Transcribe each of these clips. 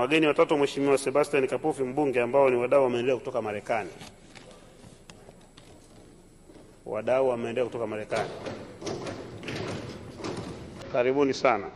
wageni watatu Mheshimiwa Sebastian Kapufi mbunge, ambao ni wadau wa maendeleo kutoka Marekani. Wadau wa maendeleo kutoka Marekani, karibuni sana.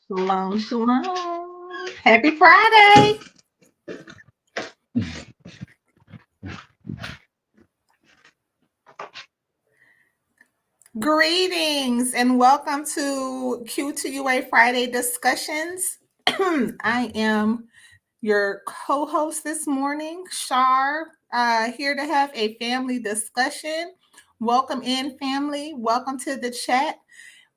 Shalom, shalom. Happy Friday. Greetings and welcome to Q2UA Friday discussions. I am your co-host this morning, Shar, here to have a family discussion. Welcome in, family. Welcome to the chat.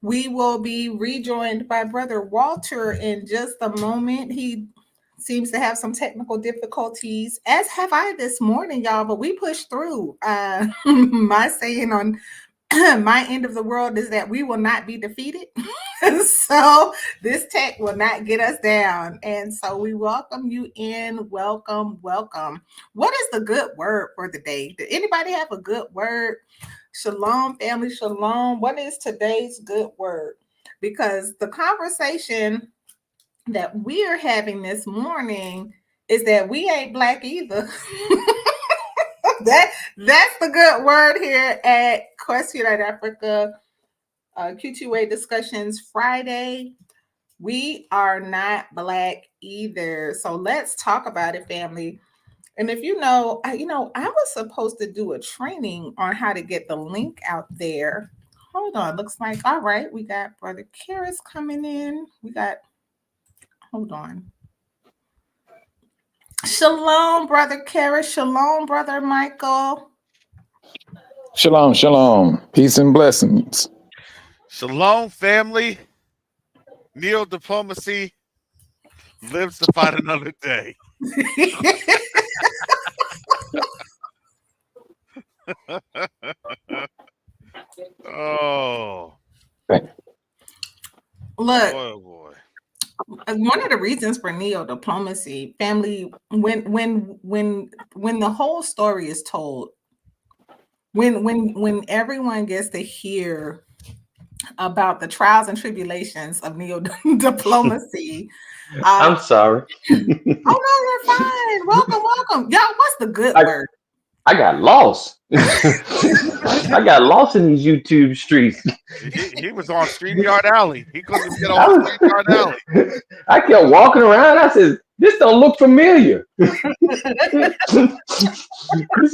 We will be rejoined by Brother Walter in just a moment. He seems to have some technical difficulties, as have I this morning, y'all, but we pushed through. My saying on my end of the world is that we will not be defeated. So this tech will not get us down. And so we welcome you in. Welcome, welcome. What is the good word for the day? Did anybody have a good word? Shalom, family, shalom. What is today's good word? Because the conversation that we are having this morning is that we ain't black either. That's the good word here at Quest United Africa Q2A Discussions Friday. We are not black either. So let's talk about it, family. And if you know, I was supposed to do a training on how to get the link out there. Hold on. Looks like, all right, we got Brother Karis coming in. Hold on. Shalom, Brother Karis. Shalom, Brother Michael. Shalom, shalom. Peace and blessings. Shalom, family. Neo-diplomacy lives to fight another day. Oh. Look. Oh, boy. One of the reasons for neo-diplomacy, family, when the whole story is told, when everyone gets to hear about the trials and tribulations of neo-diplomacy. I'm sorry. Oh no, you're fine. Welcome. Y'all, what's the good word? I got lost. I got lost in these YouTube streets. He was on StreamYard Alley. He couldn't get on StreamYard Alley. I kept walking around. I said, "This don't look familiar. This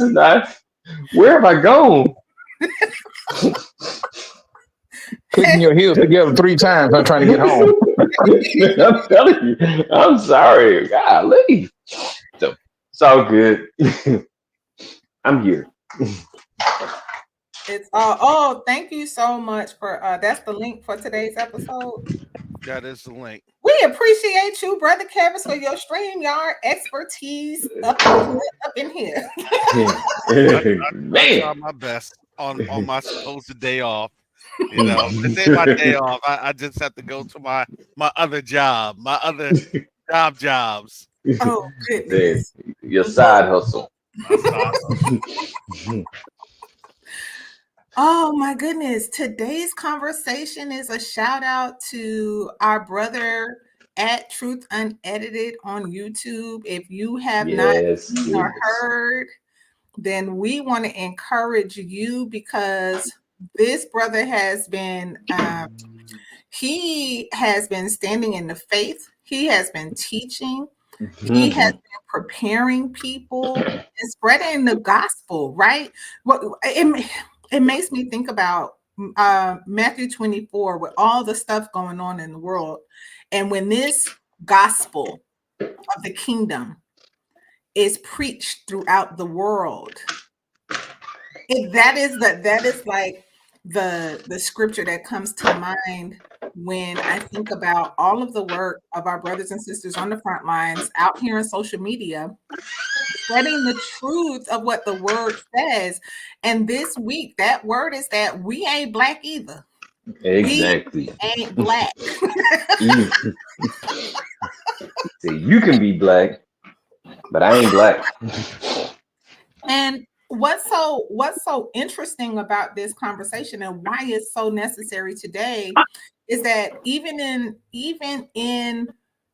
is not. Where have I gone?" Clicking your heels together 3 times. I'm trying to get home. I'm telling you. I'm sorry. Golly. So it's all good. I'm here. It's oh, thank you so much for that's the link for today's episode. That is the link. We appreciate you, Brother Kevin, for your StreamYard expertise up in here. I try my best on my supposed day off. You know, this ain't my day off. I just have to go to my other job, my other jobs. Oh goodness! Your side hustle. My side hustle. Oh my goodness. Today's conversation is a shout out to our brother at Truth Unedited on YouTube. If you have not Yes, seen or goodness. heard, then we want to encourage you because this brother has been he has been standing in the faith. He has been teaching. He has Mhm. been preparing people and spreading the gospel, right? Well, it makes me think about Matthew 24 with all the stuff going on in the world. And when this gospel of the kingdom is preached throughout the world, that is like the scripture that comes to mind when I think about all of the work of our brothers and sisters on the front lines out here in social media, spreading the truth of what the word says. And this week, that word is that we ain't black either. We Exactly. ain't black. You say you can be black, but I ain't black. And what's so interesting about this conversation and why it's so necessary today is that even in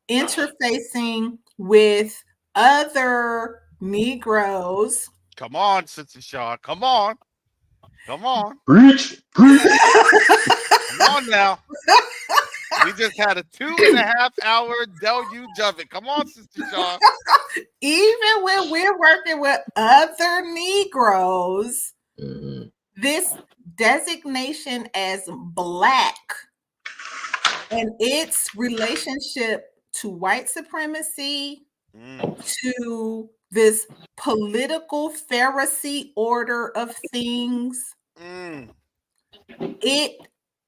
interfacing with other Negroes. Come on, Sister Shaw. Come on. Come on. Preach, preach. Come on now. We just had a 2.5 hour deluge of it. Come on, Sister Shaw. Even when we're working with other Negroes, Mhm. this designation as black and its relationship to white supremacy, Mm, to this political Pharisee order of things, mm. it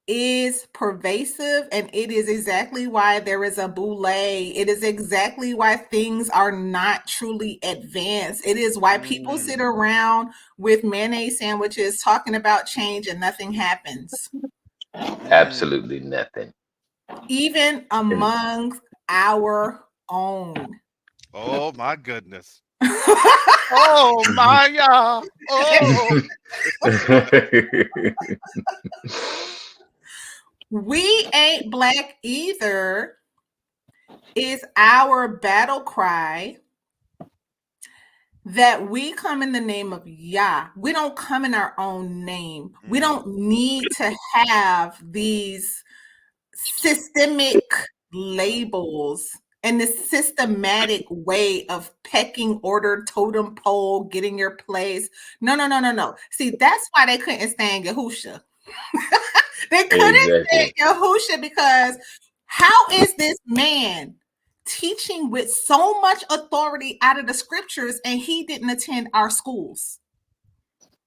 is pervasive, and it is exactly why there is a boule. It is exactly why things are not truly advanced. It is why people sit around with mayonnaise sandwiches talking about change and nothing happens, Absolutely nothing. even And among our own. Oh my goodness. Oh my yeah. Oh. We ain't black either is our battle cry that we come in the name of Yah. We don't come in our own name. We don't need to have these systemic labels and this systematic way of pecking order, totem pole, getting your place. No, no, no, no, no. See, that's why they couldn't stand Yahusha. They couldn't stand exactly. Yahusha because how is this man teaching with so much authority out of the scriptures and he didn't attend our schools?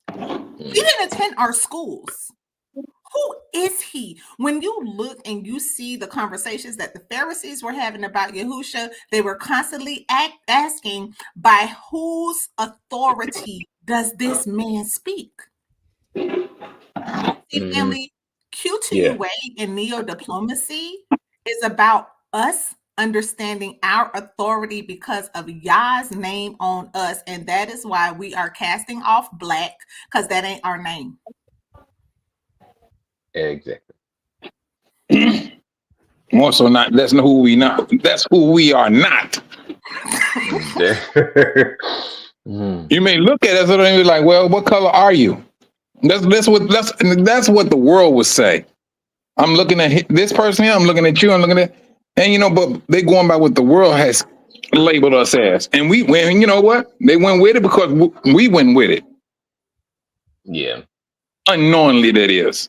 He didn't attend our schools. Who is he? When you look and you see the conversations that the Pharisees were having about Yahusha, they were constantly asking, by whose authority does this man speak? See, Hmm. family, Yeah, Q2UA and neo diplomacy is about us understanding our authority because of Yah's name on us. And that is why we are casting off black, because that ain't our name. exactly. More so not that's not who we not. That's who we are not. Mm. You may look at us and be like, well, what color are you? That's what the world would say. I'm looking at this person here, I'm looking at you, I'm looking at, and but they going by what the world has labeled us as. And we went, you know what? They went with it because we went with it. Yeah. Unknowingly, that is.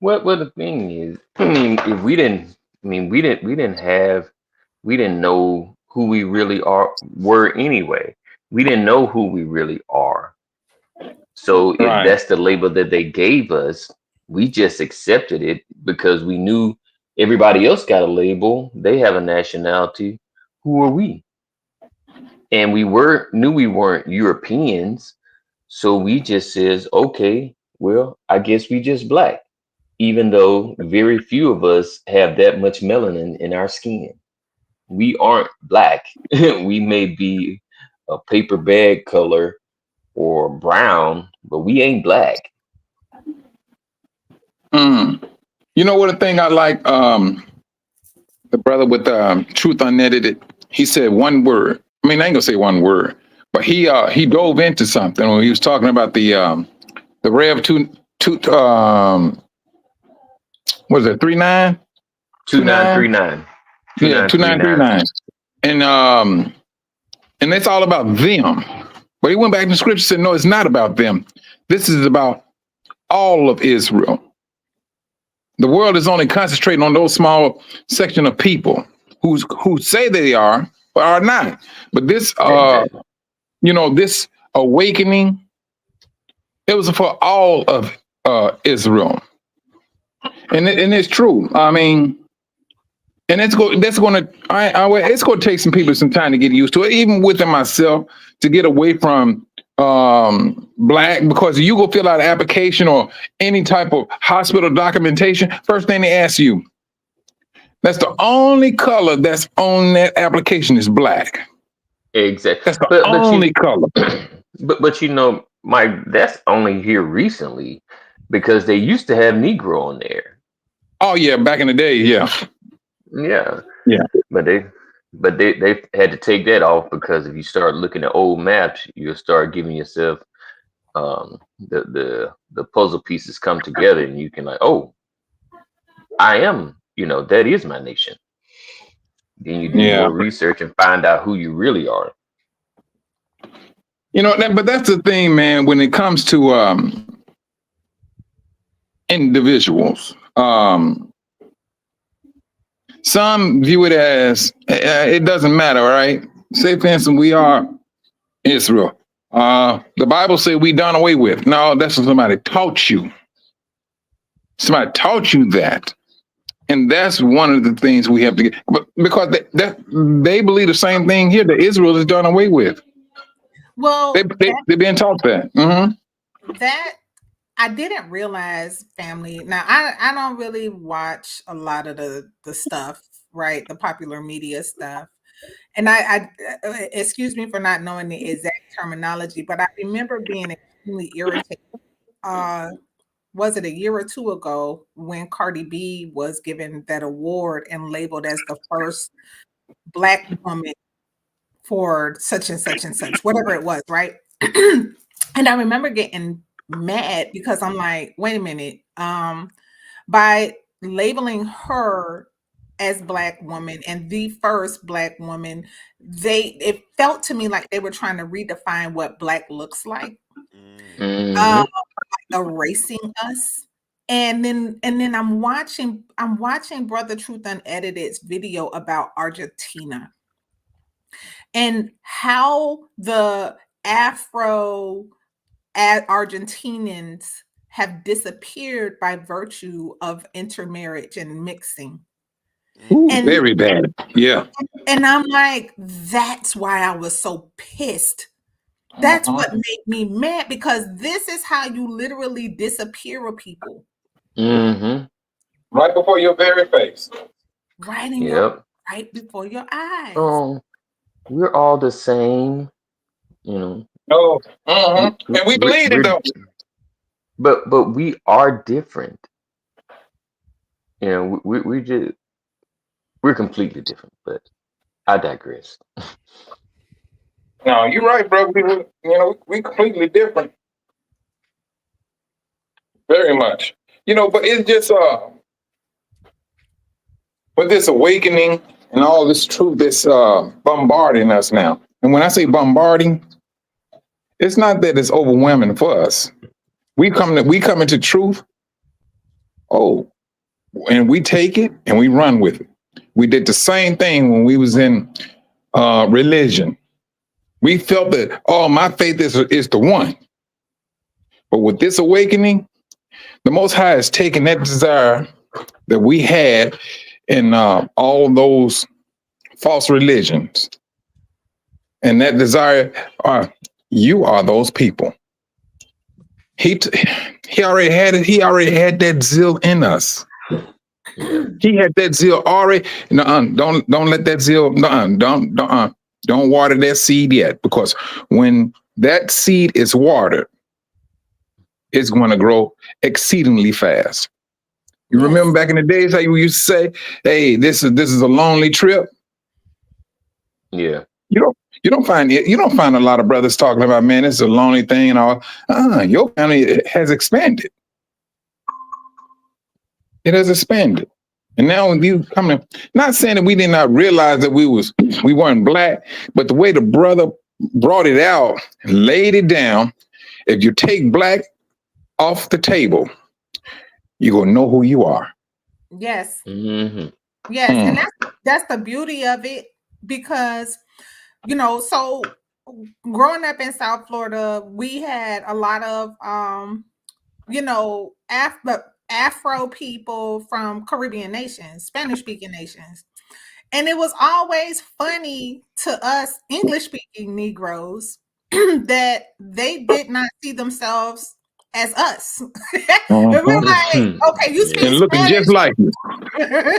What the thing is, I mean, if we didn't, I mean, we didn't know who we really were anyway. We didn't know who we really are. So if Right. that's the label that they gave us, we just accepted it because we knew everybody else got a label. They have a nationality. Who are we? And knew we weren't Europeans. So we just says, okay, well, I guess we just black, even though very few of us have that much melanin in our skin. We aren't black. We may be a paper bag color or brown, but we ain't black. You know what the thing I like? The brother with Truth Unedited, he said one word. I mean, I ain't gonna say one word, but he dove into something when he was talking about the Rev what is it, 39? 2939. Yeah, 2939. And it's all about them. But he went back to the scripture and said, no, it's not about them. This is about all of Israel. The world is only concentrating on those small section of people who say they are, but are not. But this, Exactly. this awakening, it was for all of Israel, and it's true. I mean, and it's going to take some people some time to get used to it, even within myself, to get away from black, because you go fill out an application or any type of hospital documentation, first thing they ask you, that's the only color that's on that application is black. Exactly. That's the only color. But Mike, that's only here recently, because they used to have Negro on there. Oh yeah, back in the day, yeah. Yeah. Yeah. But they had to take that off, because if you start looking at old maps, you'll start giving yourself the puzzle pieces come together, and you can like, oh, I am, that is my nation. Then you do more research and find out who you really are. But that's the thing, man, when it comes to individuals. Some view it as it doesn't matter, right? Say, for instance, we are Israel. The Bible says we done away with. No, that's what somebody taught you. Somebody taught you that. And that's one of the things we have to get, because they believe the same thing here, that Israel is done away with. Well, they've been taught that. Mm-hmm. That I didn't realize, family. Now, I don't really watch a lot of the stuff, right? The popular media stuff. And I excuse me for not knowing the exact terminology, but I remember being extremely irritated. Was it a year or two ago when Cardi B was given that award and labeled as the first Black woman for such and such and such, whatever it was, right? And I remember getting mad because I'm like, wait a minute, by labeling her as Black woman and the first Black woman, it felt to me like they were trying to redefine what Black looks like, erasing us. And then I'm watching Brother Truth Unedited's video about Argentina and how the Afro Argentinians have disappeared by virtue of intermarriage and mixing. Ooh, and very bad. Yeah. And I'm like, that's why I was so pissed. That's what made me mad, because this is how you literally disappear of people. Right before your very face. Right before your eyes. Oh, we're all the same, No. And we believe it, though. But we are different. We're completely different, but I digress. No, you're right, bro. We completely different. Very much. But it's just with this awakening and all this truth that's bombarding us now. And when I say bombarding, it's not that it's overwhelming for us. We come into truth. Oh, and we take it and we run with it. We did the same thing when we was in religion. We felt that, my faith is the one. But with this awakening, the Most High has taken that desire that we had in all those false religions, and that desire, you are those people. He already had it. He already had that zeal in us. He had that zeal already. Don't let that zeal. Don't water that seed yet, because when that seed is watered, it's going to grow exceedingly fast. You Yes. remember back in the days how you used to say, "Hey, this is a lonely trip." Yeah. You don't find it. You don't find a lot of brothers talking about, man, it's a lonely thing and all. Your family has expanded. It has expanded. And now when you come to, not saying that we did not realize that we weren't black, but the way the brother brought it out, laid it down. If you take black off the table, you're gonna know who you are. Yes. Mm-hmm. Yes. And that's the beauty of it, because so growing up in South Florida, we had a lot of Afro people from Caribbean nations, Spanish speaking nations. And it was always funny to us English speaking Negroes that they did not see themselves as us. And we're like, okay, you speak And looking just Spanish. like you.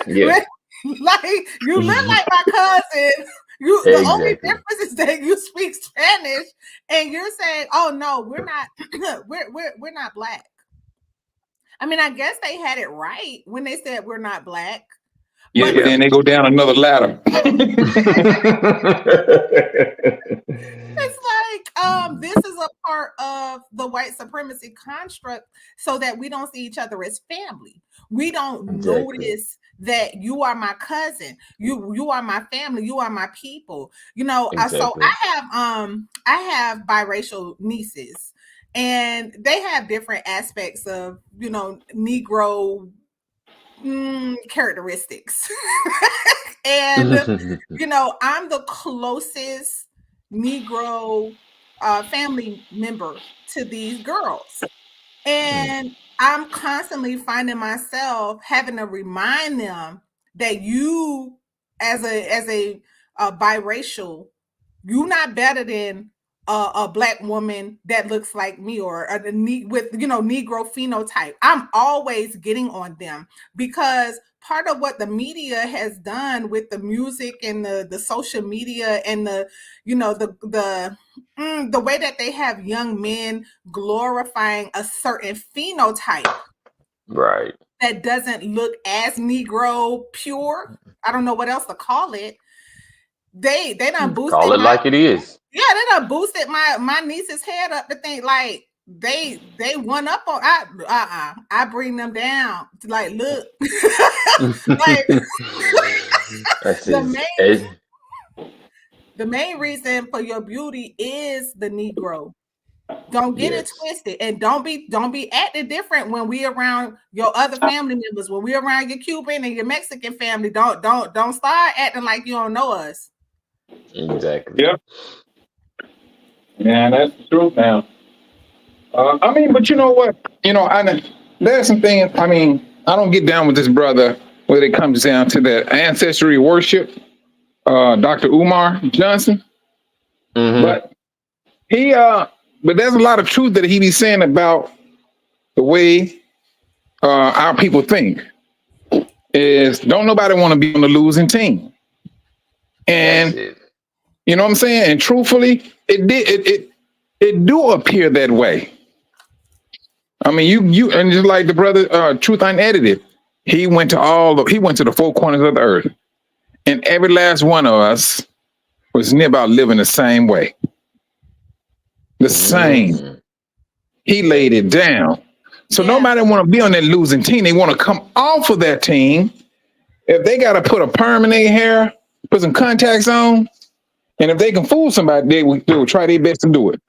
Yeah. Like, you look like my cousin. The only Exactly. difference is that you speak Spanish, and you're saying, "Oh no, we're not. we're not black." I mean, I guess they had it right when they said we're not black. Yeah, But then they go down another ladder. it's like, this is a part of the white supremacy construct, so that we don't see each other as family. We don't Exactly. notice that you are my cousin, you are my family, you are my people. So Exactly. I have biracial nieces, and they have different aspects of Negro characteristics. And I'm the closest Negro family member to these girls, and I'm constantly finding myself having to remind them that you, as a biracial, you're not better than a black woman that looks like me, or with Negro phenotype. I'm always getting on them, because part of what the media has done with the music and the social media and the way that they have young men glorifying a certain phenotype Right. that doesn't look as Negro pure. I don't know what else to call it. They done boosted Call it like it is. they done boosted my niece's head up to think like they one up on. I bring them down to like, look. Like, That's the main reason for your beauty is the Negro. Don't get it twisted, and don't be acting different when we around your other family members. When we around your Cuban and your Mexican family, don't start acting like you don't know us. Exactly. Yeah. Yeah, that's the truth now. I mean, but you know what? There's some things. I mean, I don't get down with this brother when it comes down to the ancestry worship. Dr. Umar Johnson, but but there's a lot of truth that he be saying about the way our people think. Is don't nobody want to be on the losing team, and you know what I'm saying. And truthfully, it do appear that way. I mean, you and just like the brother, Truth Unedited, he went to the four corners of the earth, and every last one of us was near about living the same way. The same. He laid it down. So nobody want to be on that losing team. They want to come off of that team. If they got to put a perm in their hair, put some contacts on, and if they can fool somebody, they will try their best to do it.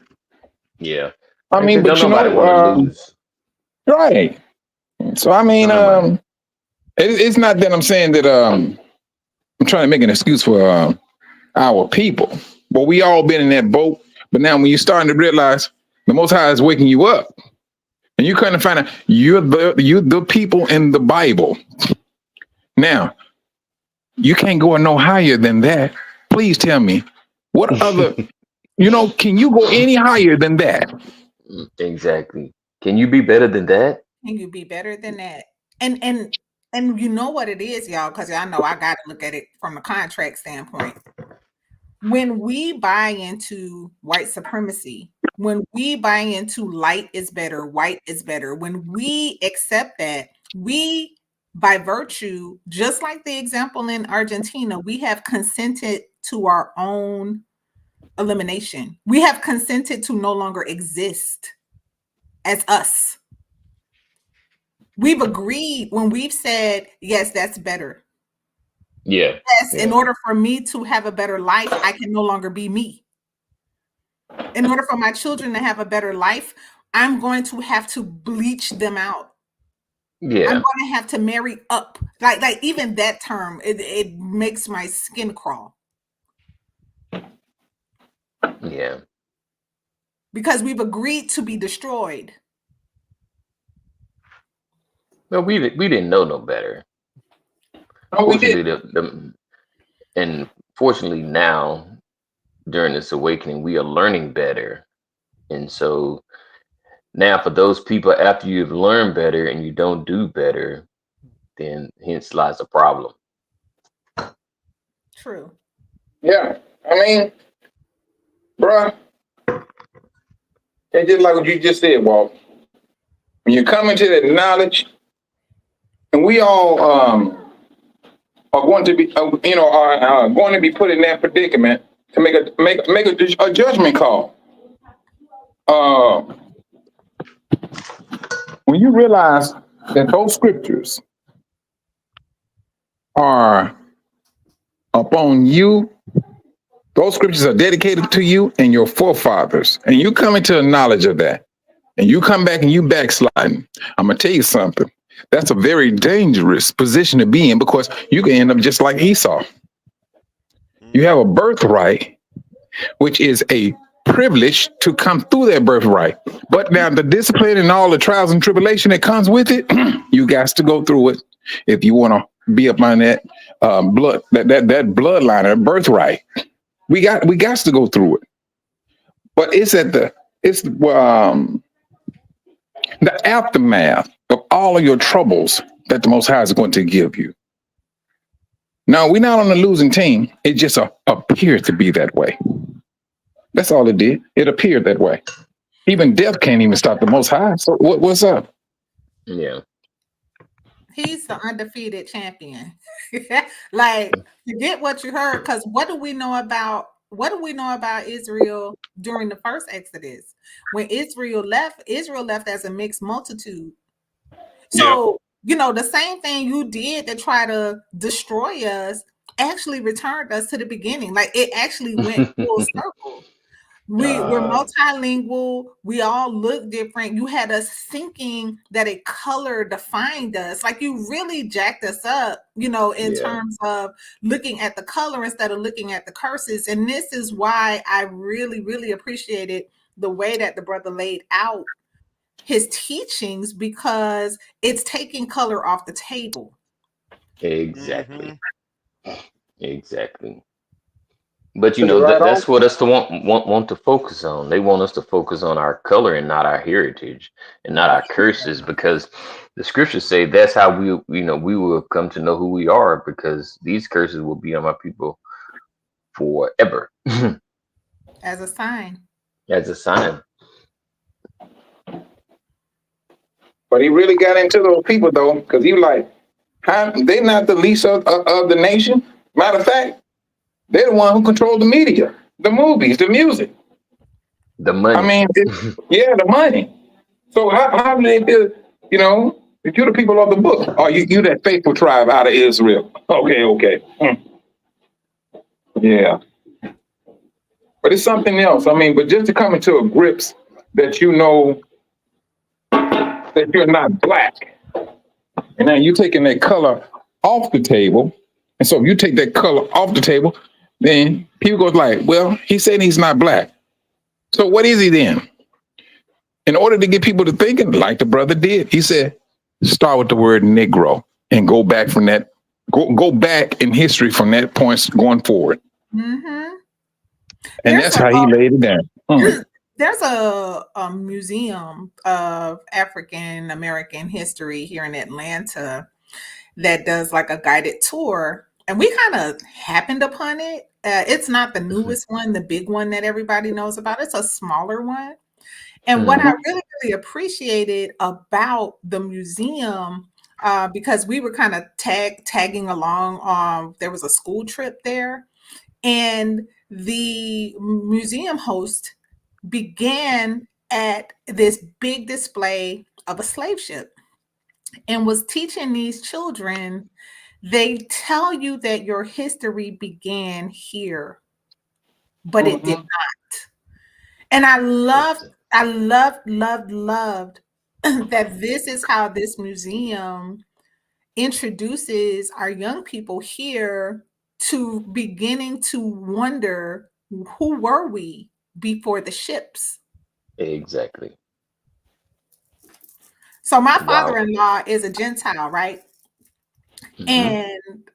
Yeah. I mean, but nobody want to lose. Right. So I mean, it's not that I'm saying that I'm trying to make an excuse for our people, but we all been in that boat. But now when you're starting to realize the Most High is waking you up, and you kind of find out you're the people in the Bible. Now, you can't go no higher than that. Please tell me what other, can you go any higher than that? Exactly. Can you be better than that? Can you be better than that? And you know what it is, y'all, because I know I got to look at it from a contract standpoint. When we buy into white supremacy, when we buy into light is better, white is better, when we accept that, we by virtue, just like the example in Argentina, we have consented to our own elimination. We have consented to no longer exist as us. We've agreed when we've said, yes, that's better. Yeah. Yes, in order for me to have a better life, I can no longer be me. In order for my children to have a better life, I'm going to have to bleach them out. Yeah. I'm going to have to marry up. Like even that term, it makes my skin crawl. Yeah. Because we've agreed to be destroyed. No, we didn't know no better. Oh, we did. Fortunately, and fortunately now, during this awakening, we are learning better. And so now for those people, after you've learned better and you don't do better, then hence lies a problem. True. Yeah. I mean, bruh, it's just like what you just said, Walt. When you come into that knowledge, and we all are going to be, are going to be put in that predicament to make a judgment call. When you realize that those scriptures are upon you, those scriptures are dedicated to you and your forefathers, and you come into a knowledge of that, and you come back and you backsliding, I'm gonna tell you something. That's a very dangerous position to be in, because you can end up just like Esau. You have a birthright, which is a privilege to come through that birthright. But now the discipline and all the trials and tribulation that comes with it, you got to go through it if you want to be up on that blood, that bloodline, that birthright. We got to go through it. But it's the aftermath of all of your troubles that the Most High is going to give you. Now, we're not on the losing team. It just appeared to be that way. That's all it did. It appeared that way. Even death can't even stop the Most High. So what's up? Yeah. He's the undefeated champion. Like, forget what you heard, because what do we know about Israel during the first Exodus? When Israel left as a mixed multitude. So, the same thing you did to try to destroy us actually returned us to the beginning. Like, it actually went full circle. We're multilingual. We all look different. You had us thinking that a color defined us. Like, you really jacked us up, in terms of looking at the color instead of looking at the curses. And this is why I really, really appreciated the way that the brother laid out his teachings, because it's taking color off the table. Exactly. Exactly. But that's what us to want to focus on. They want us to focus on our color and not our heritage and not our curses, because the scriptures say that's how we will come to know who we are, because these curses will be on my people forever. As a sign. As a sign. But he really got into those people though, because he was like, they're not the least of the nation. Matter of fact, they're the one who control the media, the movies, the music, the money. I mean, the money. So how do they feel? If you're the people of the book, or you that faithful tribe out of Israel. Okay. Yeah. But it's something else. I mean, but just to come into a grips that that you're not black, and now you're taking that color off the table, and so if you take that color off the table, then people go like, well, he said he's not black. So what is he then? In order to get people to thinking, like the brother did, he said, start with the word Negro and go back from that. Go back in history from that point going forward. Mm-hmm. And that's how he laid it down. There's a museum of African American history here in Atlanta that does like a guided tour, and we kind of happened upon it. It's not the newest one, the big one that everybody knows about. It's a smaller one. And what I really, really appreciated about the museum because we were kind of tagging along. There was a school trip there, and the museum host began at this big display of a slave ship and was teaching these children. They tell you that your history began here, but it did not. And I loved that this is how this museum introduces our young people here to beginning to wonder, who were we before the ships? Exactly. So my Wow. father-in-law is a Gentile, right? Mhm. And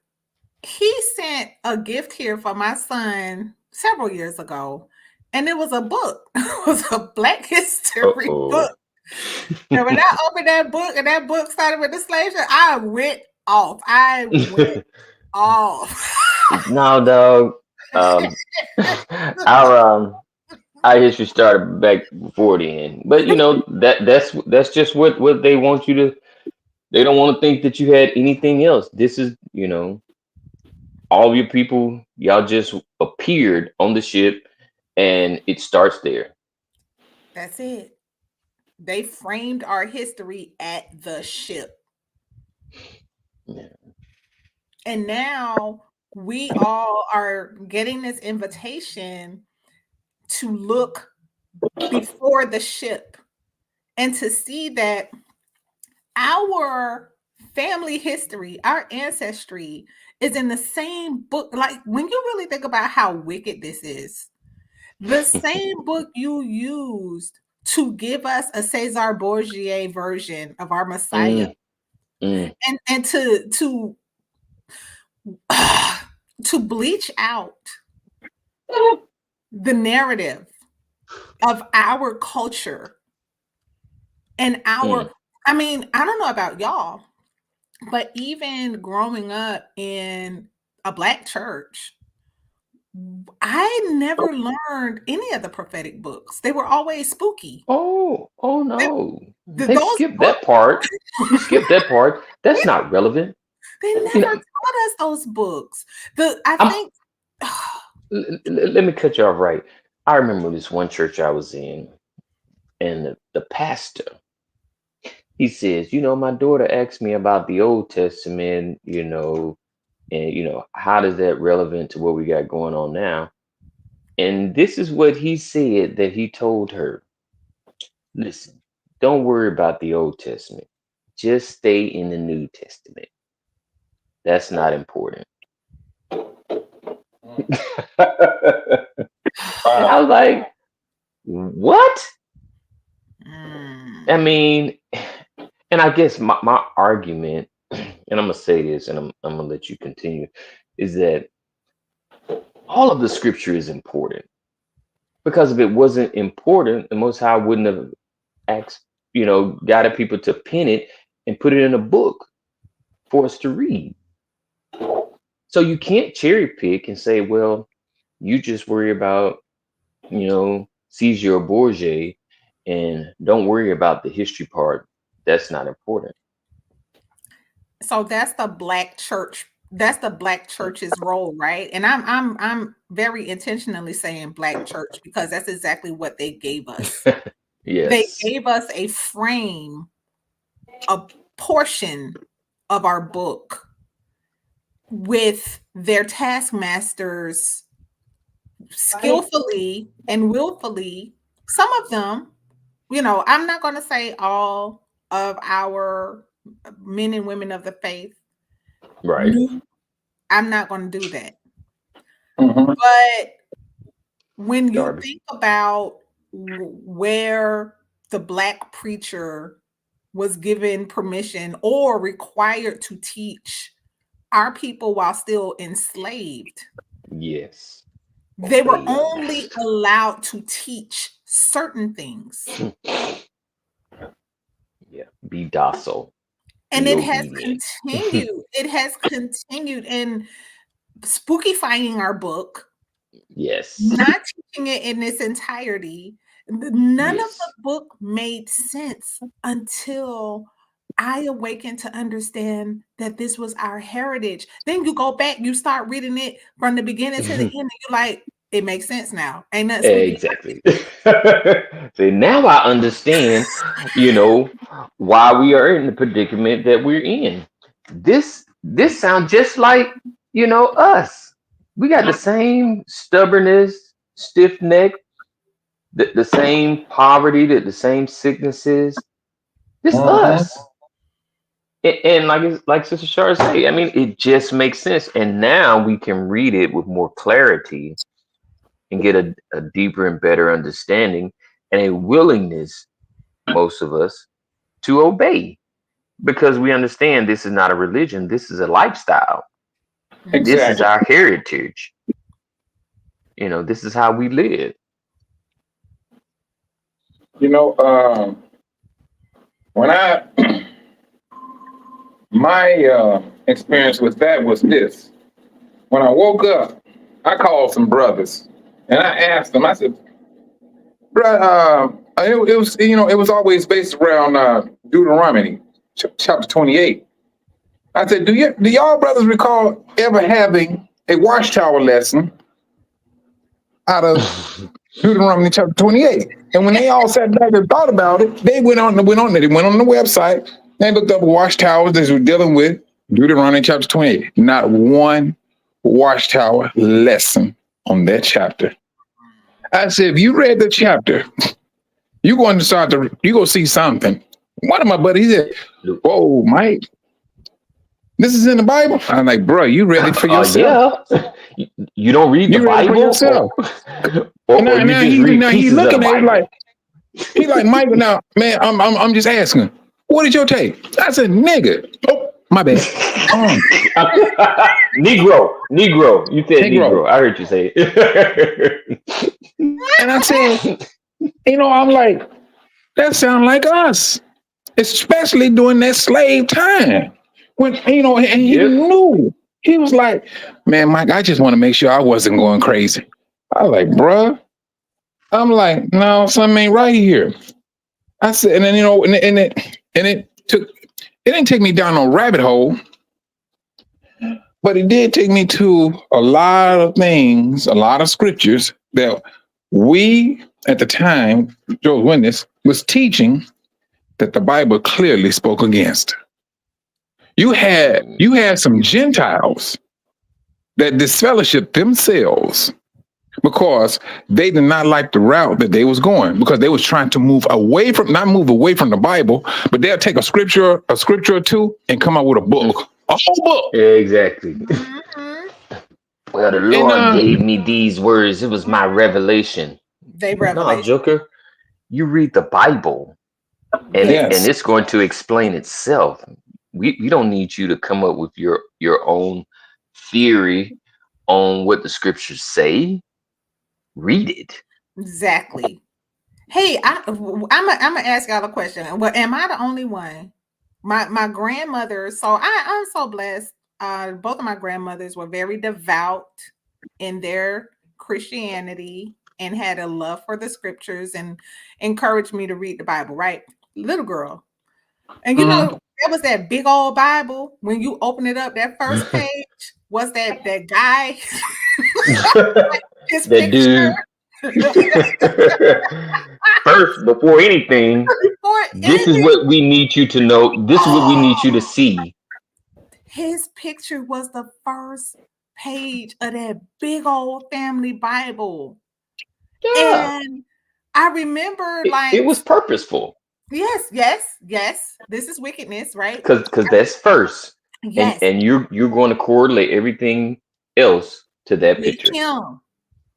he sent a gift here for my son several years ago. And it was a book. It was a Black history book. And when I opened that book and that book started with the slave ship, I went off. No, dog. Our history started back before then, but you know that's just what they want you to. They don't want to think that you had anything else. This is, you know, all of your people. Y'all just appeared on the ship, and it starts there. That's it. They framed our history at the ship. Yeah. And now we all are getting this invitation to look before the ship and to see that our family history, our ancestry is in the same book. Like, when you really think about how wicked this is, the same book you used to give us a Cesar Borgia version of our Messiah, and to to bleach out the narrative of our culture and our, I mean, I don't know about y'all, but even growing up in a Black church, I never learned any of the prophetic books. They were always spooky. Oh no. They Those skipped books, that part. You skipped that part. That's not relevant. they You never know, taught us those books. I I'm, think let me cut you off right. I remember this one church I was in, and the pastor, he says, you know, my daughter asked me about the Old Testament, you know, and you know, how does that relevant to what we got going on now? And this is what he said that he told her. Listen, don't worry about the Old Testament. Just stay in the New Testament. That's not important. And I was like, what? I mean, and I guess my argument, and I'm gonna say this, and I'm gonna let you continue, is that all of the scripture is important. Because if it wasn't important, the Most High wouldn't have asked, you know, guided people to pen it and put it in a book for us to read. So you can't cherry pick and say, well, you just worry about, you know, Caesar Borgia and don't worry about the history part. That's not important. so. That's the Black church. That's the Black church's role, right? And I'm very intentionally saying Black church because that's exactly what they gave us. They Yes. gave us a frame, a portion of our book with their taskmasters skillfully and willfully. Some of them, you know, I'm not going to say all of our men and women of the faith Right. knew. I'm not going to do that. Mhm. But when you Darby. think about where the Black preacher was given permission or required to teach our people while still enslaved, Yes. they were Obey your only master. allowed to teach certain things. Yeah. Be docile. And Be it has obedient. continued. It has continued in spookifying our book, Yes. not teaching it in its entirety. None of the Yes. book made sense until I awakened to understand that this was our heritage. Then you go back, you start reading it from the beginning to the end, and you're like, it makes sense now. Ain't nothing sweet. Exactly. So now I understand, why we are in the predicament that we're in. This sounds just like, us. We got the same stubbornness, stiff neck, the same poverty, the same sicknesses. This us. And like Sister Shar say, I mean, it just makes sense. And now we can read it with more clarity and get a deeper and better understanding and a willingness, most of us, to obey because we understand this is not a religion, this is a lifestyle. This is Exactly. our heritage. This is how we live. When my experience with that was this. When I woke up, I called some brothers and I asked them, I said, bro, it was always based around Deuteronomy chapter 28. I said, do y'all brothers recall ever having a watchtower lesson out of Deuteronomy chapter 28? And when they all sat back and thought about it, they went on the website, they looked up watchtowers that were dealing with Deuteronomy chapter 28. Not one watchtower lesson on that chapter. I said, if you read the chapter, you're going to see something. One of my buddies said, whoa, Mike, this is in the Bible? I'm like, bro, you read it for yourself. Yeah. You don't read the You read it for Bible? yourself. Or you just read He pieces of the looking at it Bible? he like, Mike, now, man, I'm just asking, what is your take? I said, nigga. Oh, my bad. Negro. You said Negro. I heard you say it. And I said, I'm like, that sound like us, especially during that slave time. When, and he knew. He was like, man, Mike, I just want to make sure I wasn't going crazy. I was like, bruh. I'm like, no, something ain't right here. I said, and then, it didn't take me down no rabbit hole, but it did take me to a lot of things, a lot of scriptures that we at the time, Joe's Witness, was teaching that the Bible clearly spoke against. You had some Gentiles that disfellowshipped themselves because they did not like the route that they was going, because they was trying to not move away from the Bible, but they'll take a scripture or two and come out with a book, a whole book. Exactly. Well, the Lord gave me these words. It was my revelation. No, Joker, you read the Bible and it's going to explain itself. We don't need you to come up with your own theory on what the scriptures say. Read it. Exactly. Hey, I'm gonna ask y'all a question. Well, am I the only one? My grandmother. So I'm so blessed. Both of my grandmothers were very devout in their Christianity and had a love for the scriptures and encouraged me to read the Bible. Right, little girl. And that was that big old Bible. When you open it up, that first page was that guy. His that picture. First, before anything, this is what we need you to know. This is what we need you to see. His picture was the first page of that big old family Bible. Yeah. And I remember it was purposeful. Yes. This is wickedness, right? Because that's first. Yes. And you're going to correlate everything else to that picture.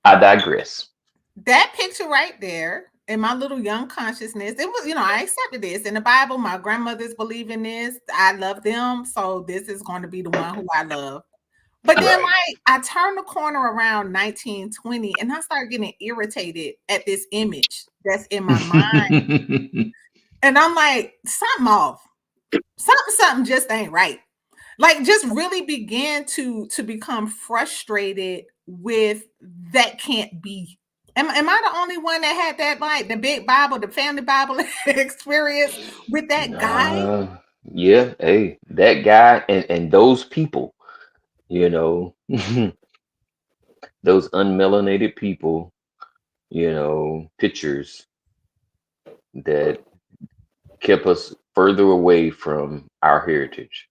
I digress. That picture right there, in my little young consciousness, it was, I accepted this. In the Bible, my grandmothers believe in this. I love them. So this is going to be the one who I love. But then I turned the corner around 1920 and I started getting irritated at this image that's in my mind. And I'm like, something off. Something just ain't right. Like, just really began to become frustrated with that can't be. Am I the only one that had that, like, the big Bible, the family Bible experience with that guy? Yeah, hey, that guy and those people, you know, those unmelanated people, pictures that kept us further away from our heritage.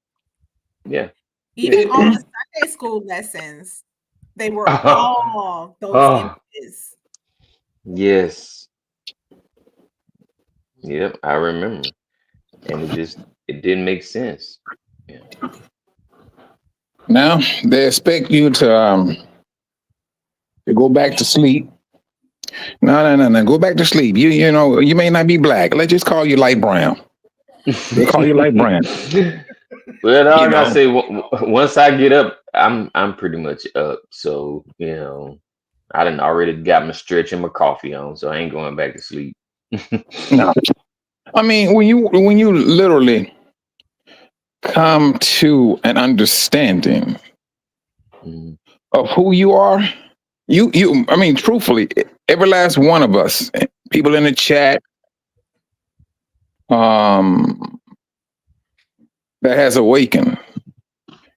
Yeah. Yeah. Even on the Sunday school lessons, they were all those Oh, images. yes. Yep, I remember. And it didn't make sense. Yeah. Now they expect you to go back to sleep. No. Go back to sleep. You may not be black. Let's just call you light brown. They call you light brown. Well, You dog, I know. say once I get up, I'm pretty much up. So, I done already got my stretch and my coffee on, so I ain't going back to sleep. No. I mean, when you literally come to an understanding Mhm. of who you are, I mean, truthfully, every last one of us, people in the chat, that has awakened,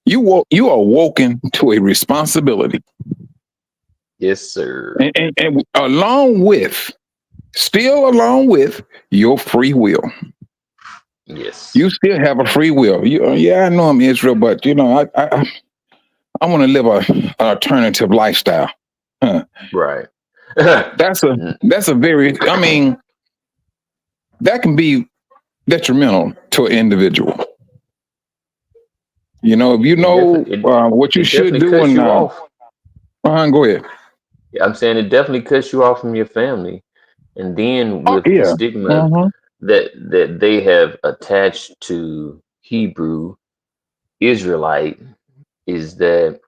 you are awoken to a responsibility, Yes, sir. and still along with your free will. Yes. You still have a free will. Yeah, I know I'm Israel, but I want to live an alternative lifestyle. Huh. Right. That's a Mm, that's a very. I mean, that can be detrimental to an individual. If you it know definitely what you it should definitely do, cuts and you off. go ahead. Yeah, I'm saying it definitely cuts you off from your family. And then Oh with the yeah. stigma Uh-huh. that they have attached to Hebrew Israelite is that,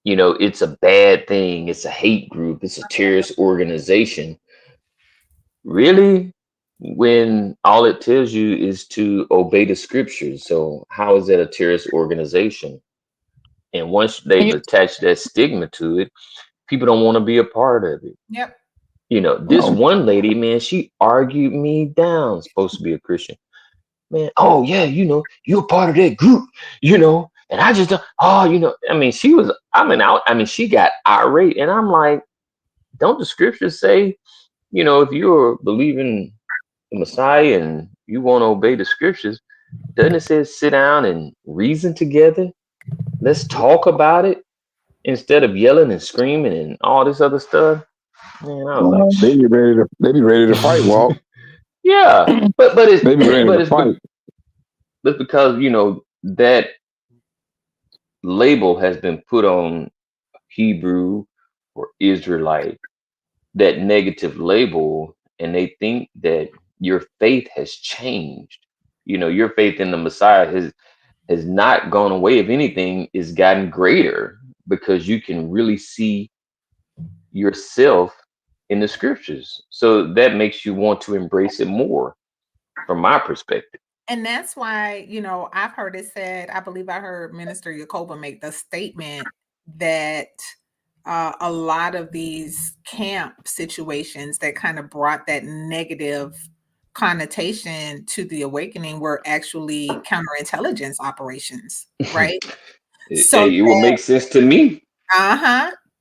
it's a bad thing, it's a hate group, it's a terrorist organization. Really? When all it tells you is to obey the scriptures. So how is that a terrorist organization? And once they've attached that stigma to it, people don't want to be a part of it. Yep. This one lady, man, she argued me down, supposed to be a Christian. Man, oh yeah, you're part of that group, and I just I mean, she got irate, and I'm like, don't the scriptures say, if you're believing the Messiah and you want to obey the scriptures, doesn't it say sit down and reason together? Let's talk about it instead of yelling and screaming and all this other stuff. Man, I was like, They be ready to fight, Walt. yeah, but it's They be ready but to it's fight. but because that label has been put on Hebrew or Israelite, that negative label, and they think that your faith has changed. Your faith in the Messiah has not gone away. If anything, it's gotten greater because you can really see yourself in the scriptures. So that makes you want to embrace it more, from my perspective. And that's why, I've heard it said, I believe I heard Minister Yacoba make the statement that a lot of these camp situations that kind of brought that negative connotation to the awakening were actually counterintelligence operations, right? So Hey, it will make sense to me.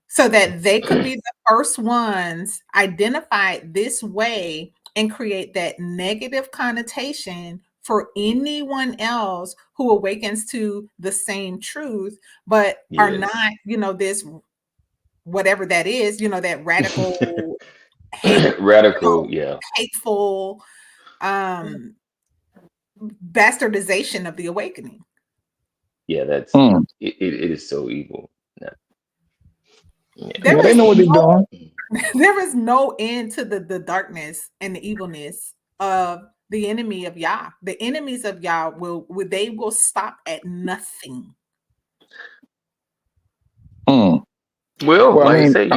so that they could be the first ones identified this way and create that negative connotation for anyone else who awakens to the same truth, but are Yes. not, this whatever that is, that radical hate, Radical, yeah. hateful bastardization of the awakening. Yeah, that's Mm. it is so evil. Yeah. There Yeah, they is know what they're doing. there is no end to the darkness and the evilness of the enemy of Yah. The enemies of Yah will stop at nothing. Mm. Well, Well, I like I mean, say,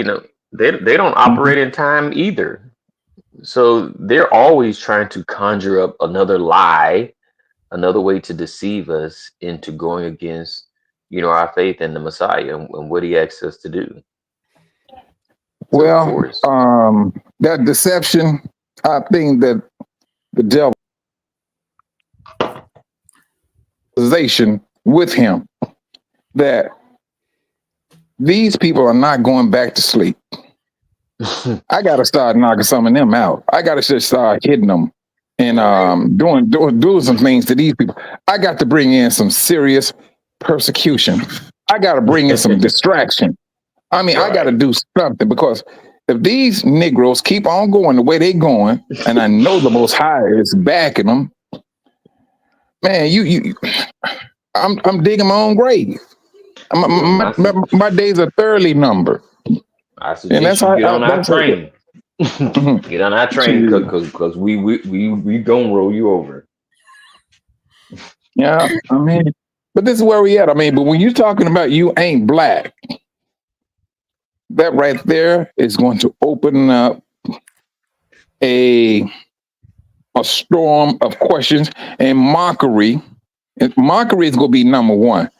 they don't operate in time either. So they're always trying to conjure up another lie, another way to deceive us into going against, our faith in the Messiah and what he asks us to do. So of well, course. that deception, I think that the devil realization with him that these people are not going back to sleep. I got to start knocking some of them out. I got to just start hitting them and doing some things to these people. I got to bring in some serious persecution. I got to bring in some distraction. I mean, I got to do something, because if these Negroes keep on going the way they're going, and I know the Most High is backing them, man, I'm digging my own grave. My days are thoroughly numbered. I And suggest that's you how get on our that's train. Get on our train, because we gonna roll you over. yeah. I mean, but this is where we at. I mean, but when you're talking about you ain't black, that right there is going to open up a storm of questions and mockery. And mockery is going to be number one.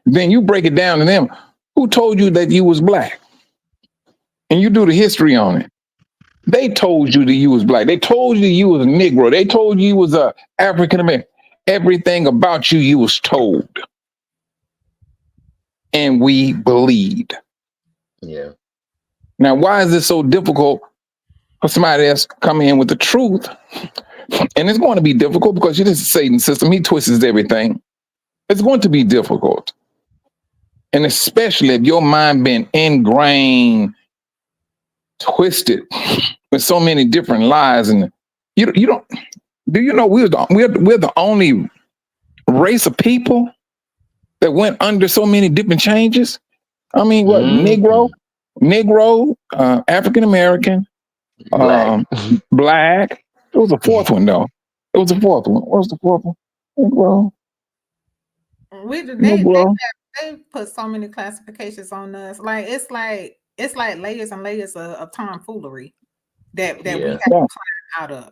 Then you break it down to them. Who told you that you was black? And you do the history on it. They told you that you was black. They told you you was a Negro. They told you was a African American. Everything about you was told. And we believed. Yeah. Now, why is this so difficult for somebody else to come in with the truth? And it's going to be difficult because this is Satan's system. He twists everything. It's going to be difficult. And especially if your mind been ingrained, twisted with so many different lies. And you don't, do you know we're the only race of people that went under so many different changes? I mean, what, Negro, African American, black. It was a fourth one though. It was a fourth one. What was the fourth one? Negro. They put so many classifications on us. Like it's like layers and layers of tomfoolery that we have to climb out of.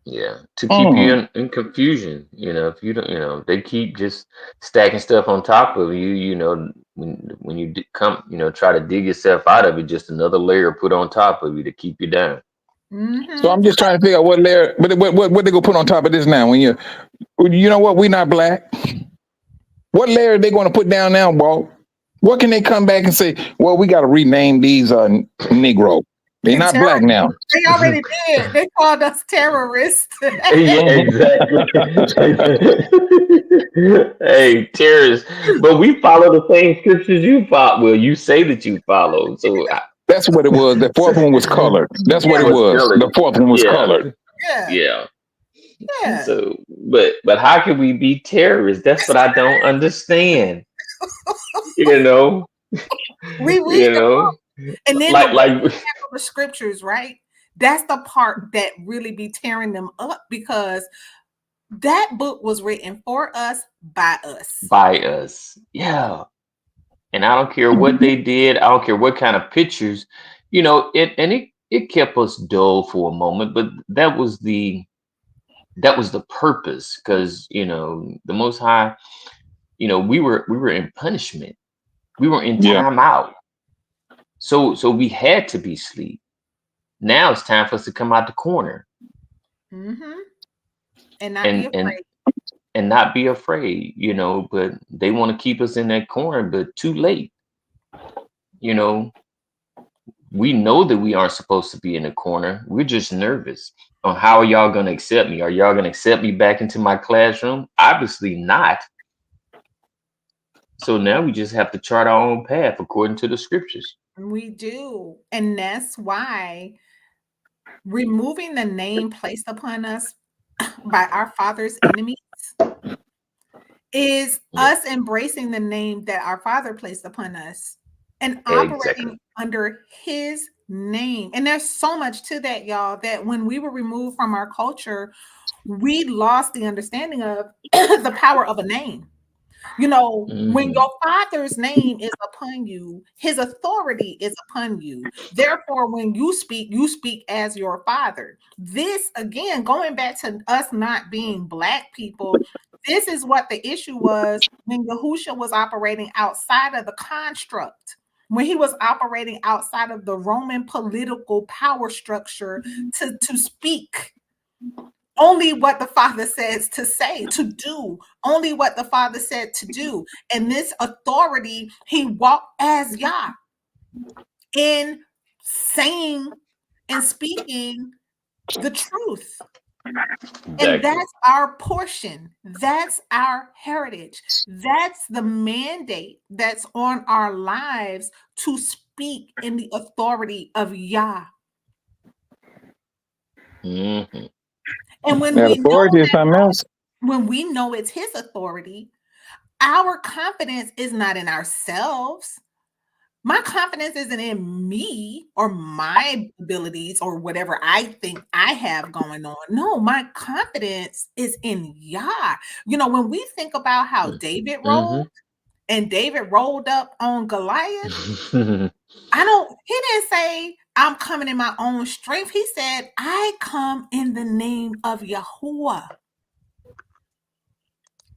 Yeah, to keep you in confusion. If you don't, they keep just stacking stuff on top of you. When you come, try to dig yourself out of it, just another layer put on top of you to keep you down. So I'm just trying to figure out what layer, what they gonna put on top of this now? When you know what, we not black. What layer are they going to put down now, Walt? What can they come back and say? Well, we got to rename these Negro. They're not black now. They already did. They called us terrorists. Yeah, exactly. Hey, terrorists. But we follow the same scriptures you follow. Well, you say that you follow. So that's what it was. The fourth one was colored. That's what it was. The fourth one was colored. Yeah. So, but how can we be terrorists? That's what I don't understand. We read and then the scriptures, right? That's the part that really be tearing them up, because that book was written for us, by us. Yeah. And I don't care what they did. I don't care what kind of pictures, it kept us dull for a moment, but that was the purpose, because the Most High, we were in punishment. We were in time out. So we had to be asleep. Now it's time for us to come out the corner. And not be afraid. And not be afraid, but they want to keep us in that corner, but too late. We know that we aren't supposed to be in the corner. We're just nervous. On how are y'all going to accept me? Are y'all going to accept me back into my classroom? Obviously not. So now we just have to chart our own path according to the scriptures. We do. And that's why removing the name placed upon us by our father's enemies is us embracing the name that our father placed upon us and operating under his name. And there's so much to that, y'all, that when we were removed from our culture, we lost the understanding of the power of a name. When your father's name is upon you, his authority is upon you. Therefore, when you speak as your father. This, again, going back to us not being black people, this is what the issue was when Yahusha was operating outside of the construct, when he was operating outside of the Roman political power structure to speak only what the Father says to say, to do, only what the Father said to do. And this authority, he walked as Yah in saying and speaking the truth. And Exactly. that's our portion. That's our heritage. That's the mandate that's on our lives to speak in the authority of Yah. Mm-hmm. And when That we know authority is something else. when we know it's his authority, our confidence is not in ourselves. My confidence isn't in me or my abilities or whatever I think I have going on. No, my confidence is in Yah. You know, when we think about how David rolled and David rolled up on Goliath, Mm-hmm. he didn't say, I'm coming in my own strength. He said, I come in the name of Yahuwah.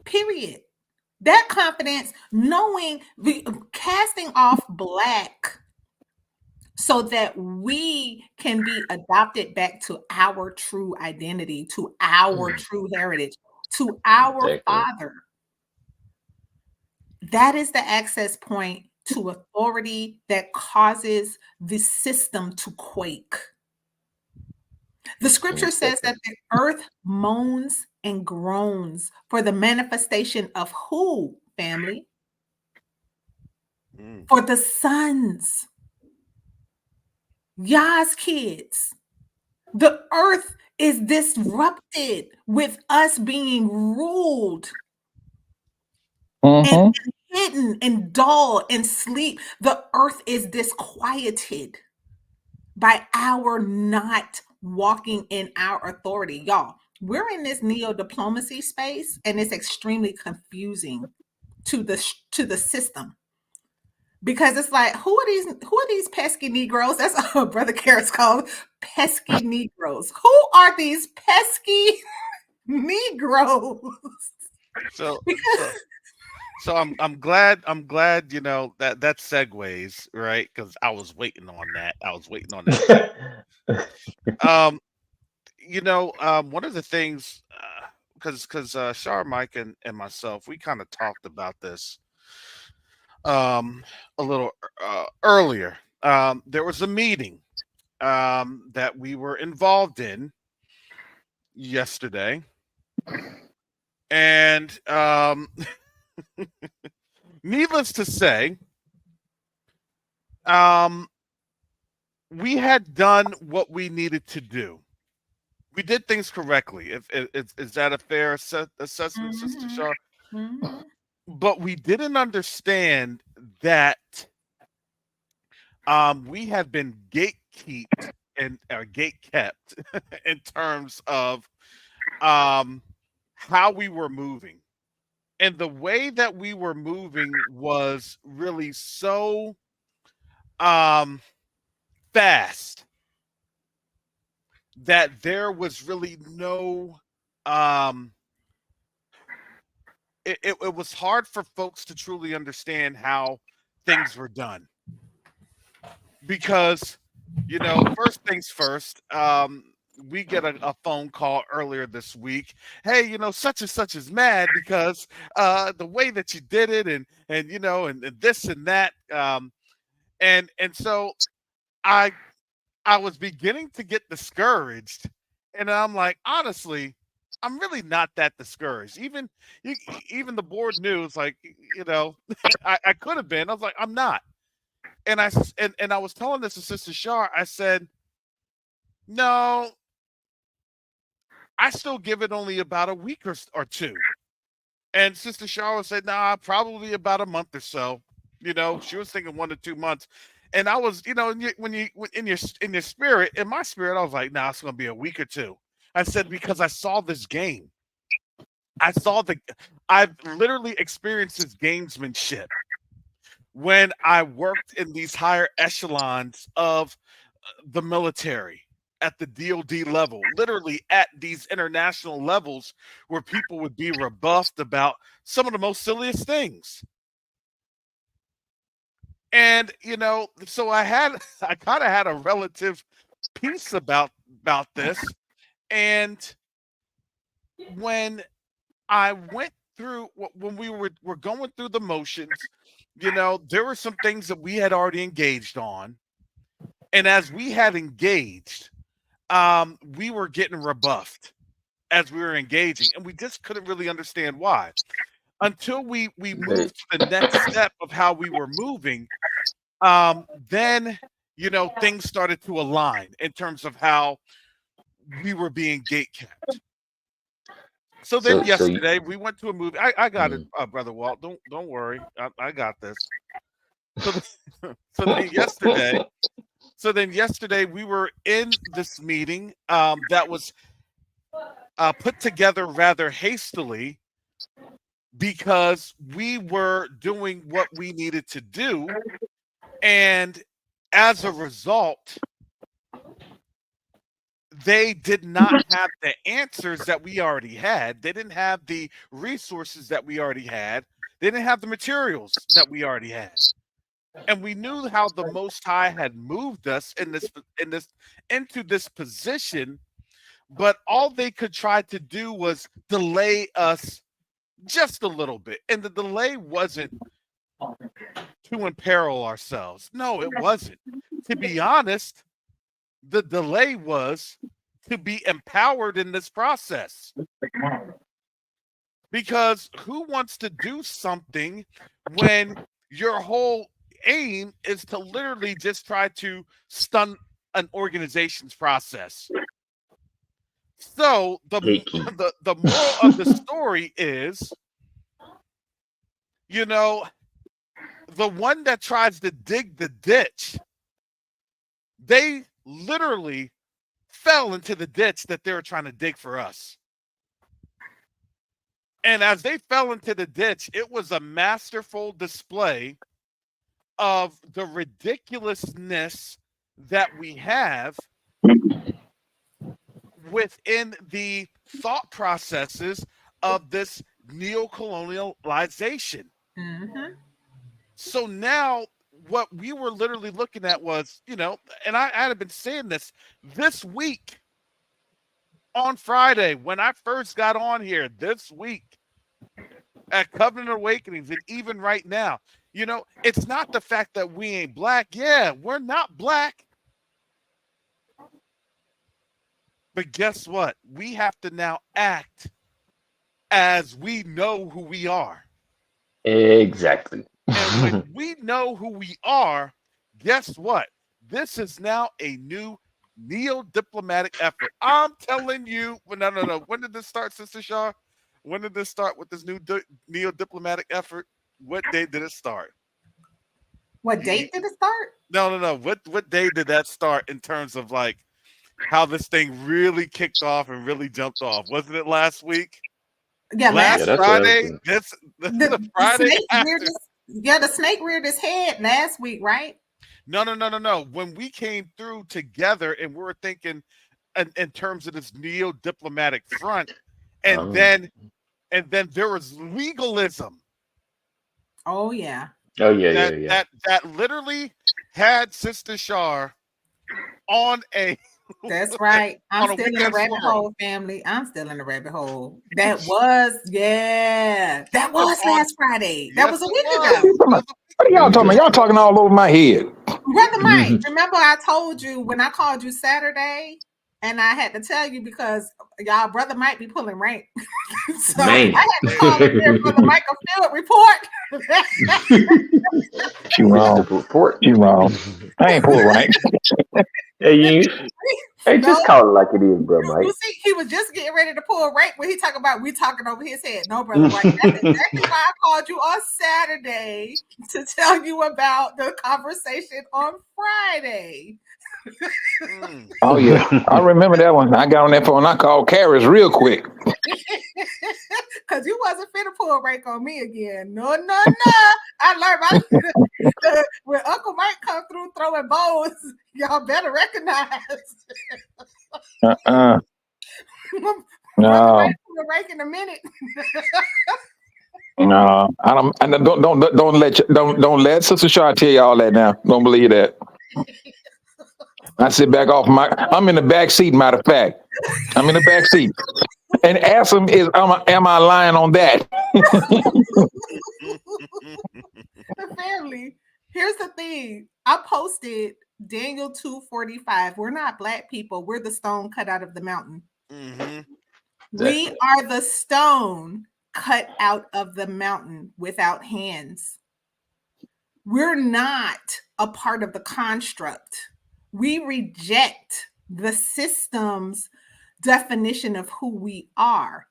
Period. That confidence, knowing, casting off black so that we can be adopted back to our true identity, to our true heritage, to our Exactly. Father. That is the access point to authority that causes the system to quake. The scripture says that the earth moans and groans for the manifestation of who, family? For the sons, Yah's kids. The earth is disrupted with us being ruled and Mm-hmm. hidden and dull and sleep. The earth is disquieted by our not walking in our authority. Y'all, we're in this neo-diplomacy space, and it's extremely confusing to the system. Because it's like, who are these pesky Negroes? That's what Brother Carrot's called pesky Negroes. Who are these pesky Negroes? So Because so I'm glad you know that segues, right, because I was waiting on that. I was waiting on that. Um, one of the things, because Shar, Mike, and myself, we kind of talked about this a little earlier. There was a meeting that we were involved in yesterday, and needless to say, um, we had done what we needed to do. We did things correctly. Is that a fair assessment, Sister Mhm, Shar? mhm. But we didn't understand that we had been gatekept and gate kept in terms of how we were moving. And the way that we were moving was really so um, fast that there was really no um, it was hard for folks to truly understand how things were done because first things first, we get a phone call earlier this week. Hey, such and such is mad because the way that you did it, and this and that, and so I I was beginning to get discouraged, and I'm like, honestly, I'm really not that discouraged. Even the board knew, it's like, I could have been. I was like, I'm not. And I was telling this to Sister Shar. I said, no, I still give it only about a week or two. And Sister Shar said, nah, probably about a month or so. She was thinking 1 to 2 months. And I was, when you in your spirit, in my spirit, I was like, nah, it's gonna be a week or two. I said, because I saw this game. I've literally experienced this gamesmanship when I worked in these higher echelons of the military at the DoD level, literally at these international levels where people would be rebuffed about some of the most silliest things. And so I kind of had a relative peace about this, and when I went through, when we were going through the motions, there were some things that we had already engaged on. And as we had engaged, we were getting rebuffed as we were engaging. And we just couldn't really understand why. Until we moved to the next step of how we were moving, then, things started to align in terms of how we were being gatekept. So then yesterday we went to a movie. I got it, Brother Walt. Don't worry. I got this. So then yesterday we were in this meeting that was put together rather hastily because we were doing what we needed to do. And as a result, they did not have the answers that we already had. They didn't have the resources that we already had. They didn't have the materials that we already had. And we knew how the Most High had moved us into this position, but all they could try to do was delay us just a little bit. And the delay wasn't to imperil ourselves. No, it wasn't. To be honest, the delay was to be empowered in this process. Because who wants to do something when your whole aim is to literally just try to stun an organization's process? So the moral of the story is, the one that tries to dig the ditch, they literally fell into the ditch that they were trying to dig for us. And as they fell into the ditch, it was a masterful display of the ridiculousness that we have within the thought processes of this neocolonialization. Mm-hmm. So now what we were literally looking at was, and I had been saying this week on Friday when I first got on here this week at Covenant Awakenings, and even right now, it's not the fact that we ain't black. Yeah, we're not black. But guess what? We have to now act as we know who we are. Exactly. And when we know who we are, guess what? This is now a new neo-diplomatic effort. I'm telling you, no. When did this start, Sister Shaw? When did this start with this new neo-diplomatic effort? What day did it start? What date did it start? No. What day did that start in terms of like how this thing really kicked off and really jumped off? Wasn't it last week? Yeah, last Friday. The Friday after. The snake reared his head last week, right? No. When we came through together and we were thinking in terms of this neo-diplomatic front, and then there was legalism. Oh yeah. Yeah. That literally had Sister Shar on a. That's right. I'm still in the rabbit hole, family. I'm still in the rabbit hole. That was last Friday. That was a week ago. What are y'all talking about? Y'all talking all over my head. Brother Mike, remember I told you when I called you Saturday, and I had to tell you because y'all brother might be pulling rank. So Man. I had to call him here, Brother Mike, a field report. She wrong. You wrong. I ain't pulling rank. Hey, just call it like it is, bro, Mike. You see, he was just getting ready to pull rank when he talking about we talking over his head. No, Brother Mike, that's exactly why I called you on Saturday to tell you about the conversation on Friday. Oh yeah, I remember that one. I got on that phone. I called Karis real quick. Cause you wasn't finna pull rank on me again. No. I learned when Uncle Mike come through throwing bows, y'all better recognize. No. Rank in a minute. No, I don't let Sister Shaw tell you all that now. Don't believe that. I sit back off I'm in the back seat, matter of fact. I'm in the back seat. and ask him, am I lying on that? The family. Here's the thing. I posted Daniel 2:45. We're not black people. We're the stone cut out of the mountain. Mm-hmm. We Exactly. are the stone cut out of the mountain without hands. We're not a part of the construct. We reject the system's definition of who we are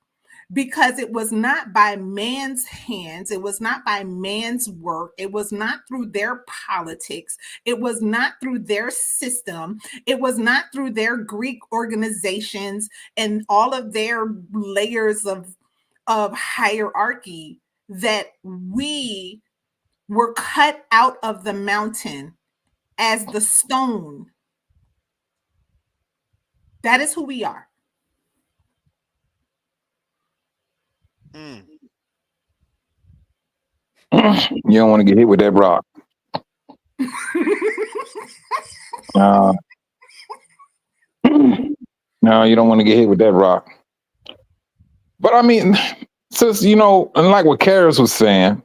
because it was not by man's hands. It was not by man's work. It was not through their politics. It was not through their system. It was not through their Greek organizations and all of their layers of hierarchy that we were cut out of the mountain as the stone. That is who we are. Mm. You don't want to get hit with that rock. No, you don't want to get hit with that rock. But I mean, sis, you know, and like what Karis was saying,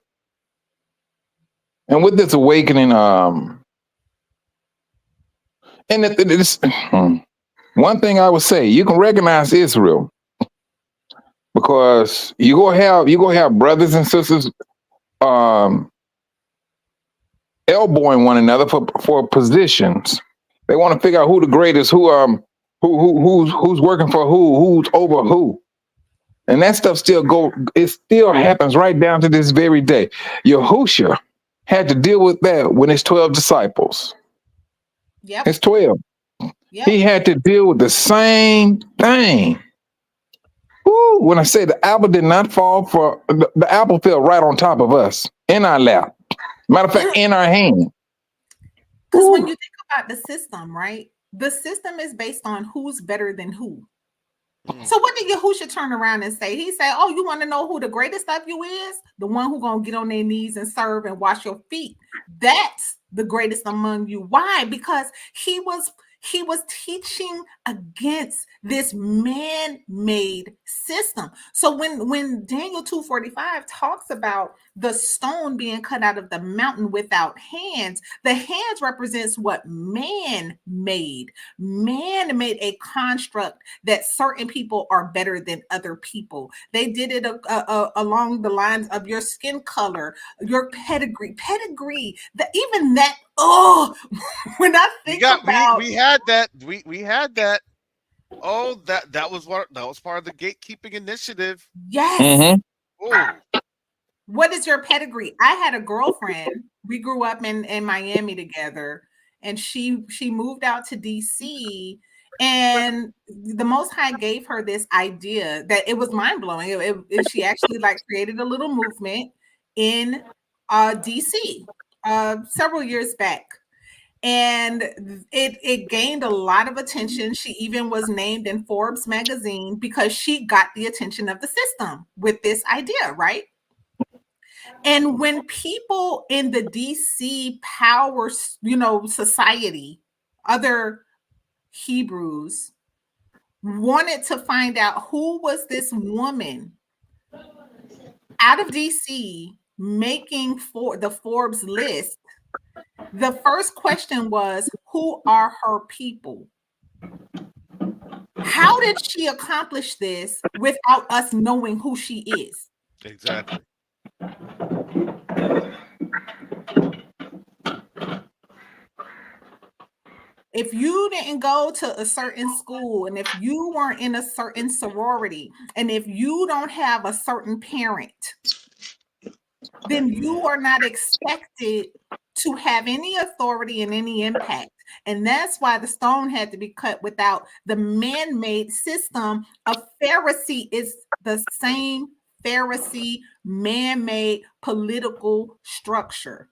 and with this awakening, and this one thing I would say, you can recognize Israel because you go have brothers and sisters elbowing one another for positions. They want to figure out who the greatest, who's working for who's over who. And that stuff it still happens right down to this very day. Yahushua had to deal with that when his 12 disciples. Yep. His 12. Yep. He had to deal with the same thing. Ooh, when I say the apple did not fall the apple fell right on top of us, in our lap. Matter of fact, in our hand. Because when you think about the system, right? The system is based on who's better than who. So what did Yahushua turn around and say? He said, oh, you want to know who the greatest of you is? The one who's going to get on their knees and serve and wash your feet. That's the greatest among you. Why? Because he was teaching against this man-made system. So when Daniel 2:45 talks about the stone being cut out of the mountain without hands, the hands represents what man made. Man made a construct that certain people are better than other people. They did it along the lines of your skin color, your pedigree. Even that. Oh, when I think about we had that. We had that. Oh, that was part of the gatekeeping initiative. yes. Mm-hmm. Oh. What is your pedigree? I had a girlfriend. We grew up in Miami together, and she moved out to DC. And the Most High gave her this idea that it was mind blowing. She actually created a little movement in DC several years back. And it gained a lot of attention. She even was named in Forbes magazine because she got the attention of the system with this idea, right? And when people in the DC power, society, other Hebrews wanted to find out who was this woman out of DC making for the Forbes list, the first question was, who are her people? How did she accomplish this without us knowing who she is? Exactly. If you didn't go to a certain school, and if you weren't in a certain sorority, and if you don't have a certain parent, then you are not expected to have any authority and any impact. And that's why the stone had to be cut without the man-made system. A Pharisee is the same Pharisee man-made political structure.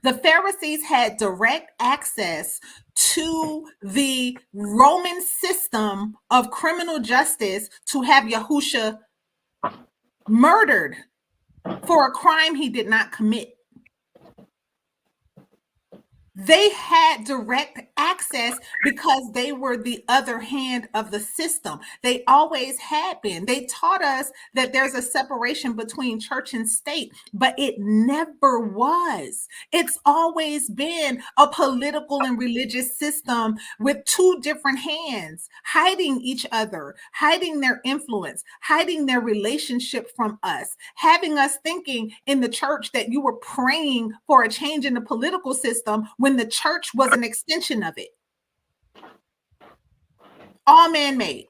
The Pharisees had direct access to the Roman system of criminal justice to have Yahushua murdered for a crime he did not commit. They had direct access because they were the other hand of the system. They always had been. They taught us that there's a separation between church and state, but it never was. It's always been a political and religious system with two different hands, hiding each other, hiding their influence, hiding their relationship from us, having us thinking in the church that you were praying for a change in the political system when the church was an extension of it. All man-made.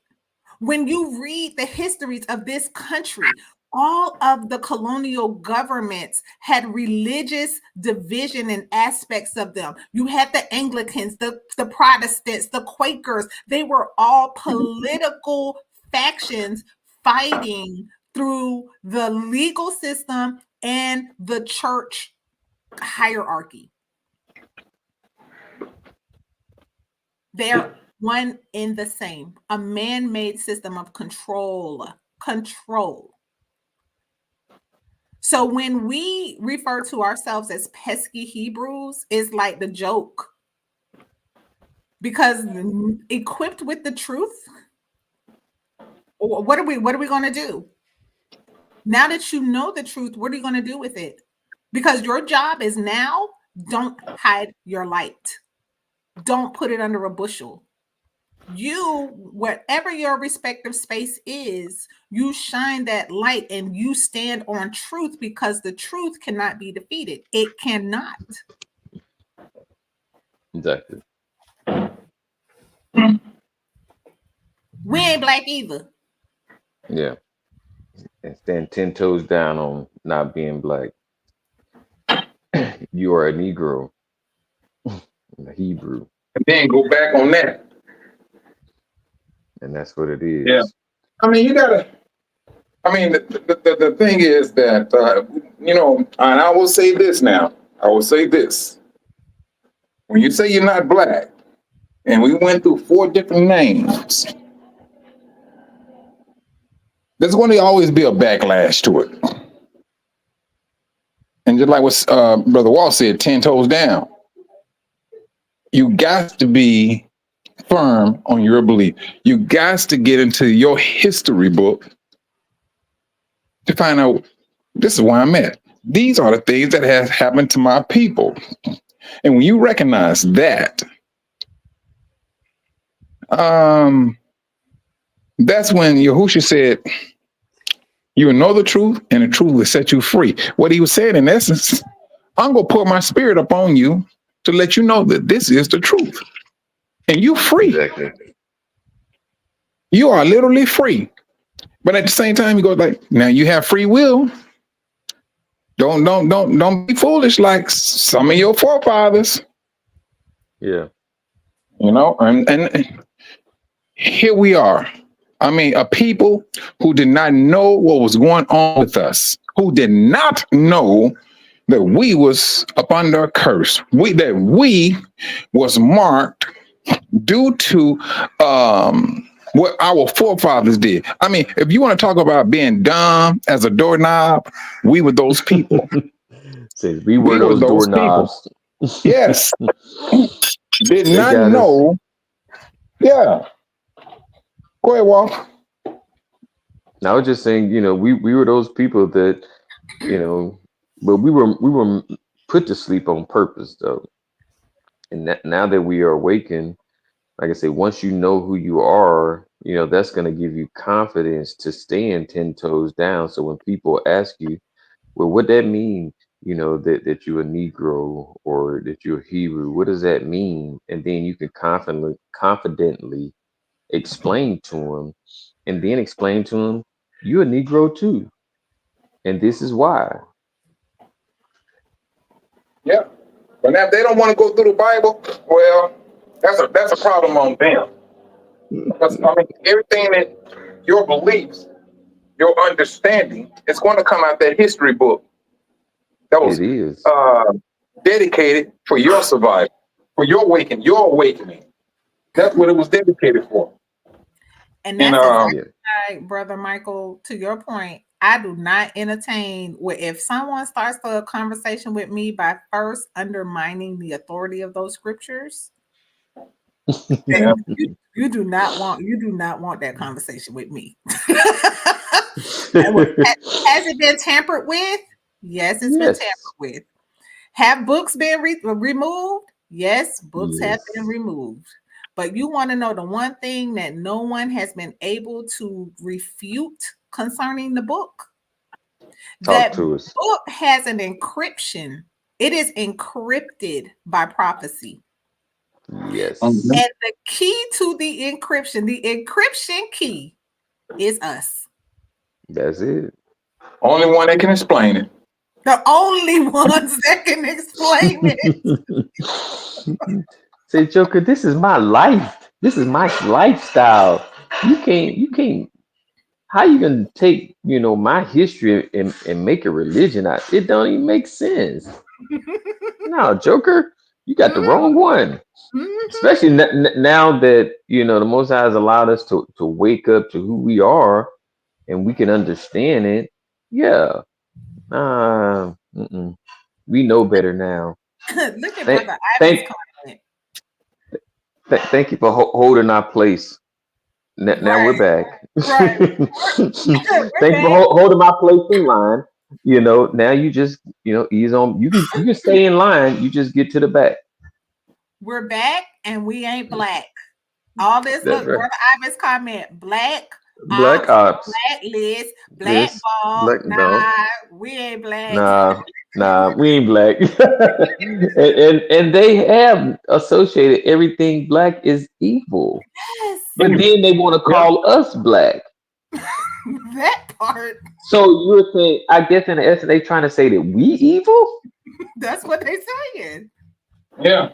When you read the histories of this country, all of the colonial governments had religious division and aspects of them. You had the Anglicans, the Protestants, the Quakers. They were all political factions fighting through the legal system and the church hierarchy. They're one in the same, a man-made system of control. So when we refer to ourselves as pesky Hebrews, it's like the joke. Because equipped with the truth, what are we going to do? Now that you know the truth, what are you going to do with it? Because your job is now, don't hide your light. Don't put it under a bushel. You, wherever your respective space is, you shine that light and you stand on truth, because the truth cannot be defeated. It cannot. Exactly. We ain't black either. Yeah. And stand 10 toes down on not being black. You are a Negro, a Hebrew. And then go back on that. And that's what it is. Yeah. I mean, the thing is that, and I will say this now. I will say this. When you say you're not black, and we went through 4 different names, there's going to always be a backlash to it. And just like what Brother Walt said, 10 toes down. You got to be firm on your belief. You got to get into your history book to find out, this is where I'm at. These are the things that have happened to my people. And when you recognize that, that's when Yahushua said, you will know the truth, and the truth will set you free. What he was saying, in essence, I'm going to pour my spirit upon you to let you know that this is the truth. And you're free. Exactly. You are literally free. But at the same time, you go like, now you have free will. Don't be foolish like some of your forefathers. Yeah. And here we are. I mean, a people who did not know what was going on with us, who did not know that we was up under a curse, that we was marked due to what our forefathers did. I mean, if you want to talk about being dumb as a doorknob, we were those people. Says we were those doorknobs. Yes. Did not know. Yeah. Go ahead, Walt. I was just saying, we were those people that, but we were put to sleep on purpose, though. And now that we are awakened, like I say, once you know who you are, that's going to give you confidence to stand 10 toes down. So when people ask you, well, what that mean, that you're a Negro or that you're a Hebrew, what does that mean? And then you can confidently explain to them, and then explain to them, you're a Negro too. And this is why. Yeah. But now if they don't want to go through the Bible, well, that's a problem on them. Because everything that your beliefs, your understanding, is going to come out that history book that was dedicated for your survival, for your awakening. That's what it was dedicated for. And And that's exactly right, Brother Michael, to your point. I do not entertain if someone starts a conversation with me by first undermining the authority of those scriptures. yeah. You do not want that conversation with me. Has it been tampered with? Yes, it's been tampered with. Have books been removed? Yes, books have been removed. But you want to know the one thing that no one has been able to refute concerning the book? Talk to us. Book has an encryption. It is encrypted by prophecy. Yes. And the key to the encryption key is us. That's it. Only one that can explain it. The only ones that can explain it. Say, Joker, this is my life. This is my lifestyle. You can't. How you gonna take, my history and make a religion out? It don't even make sense. No, Joker, you got the wrong one. Especially now that the Most High has allowed us to wake up to who we are, and we can understand it. Yeah. We know better now. Look at Brother Ivan's comment. Thank you for holding our place. Now we're back. Right. Thank you for holding my place in line. Now you just ease on. You can stay in line. You just get to the back. We're back, and we ain't black. All this, That's look, right. Brother Ivan's comment: black ops, black list, black ball. We ain't black. Nah, we ain't black. and they have associated everything black is evil. Yes. But then they want to call us black. That part. So you're saying, I guess in the essence, they trying to say that we evil? That's what they saying. Yeah.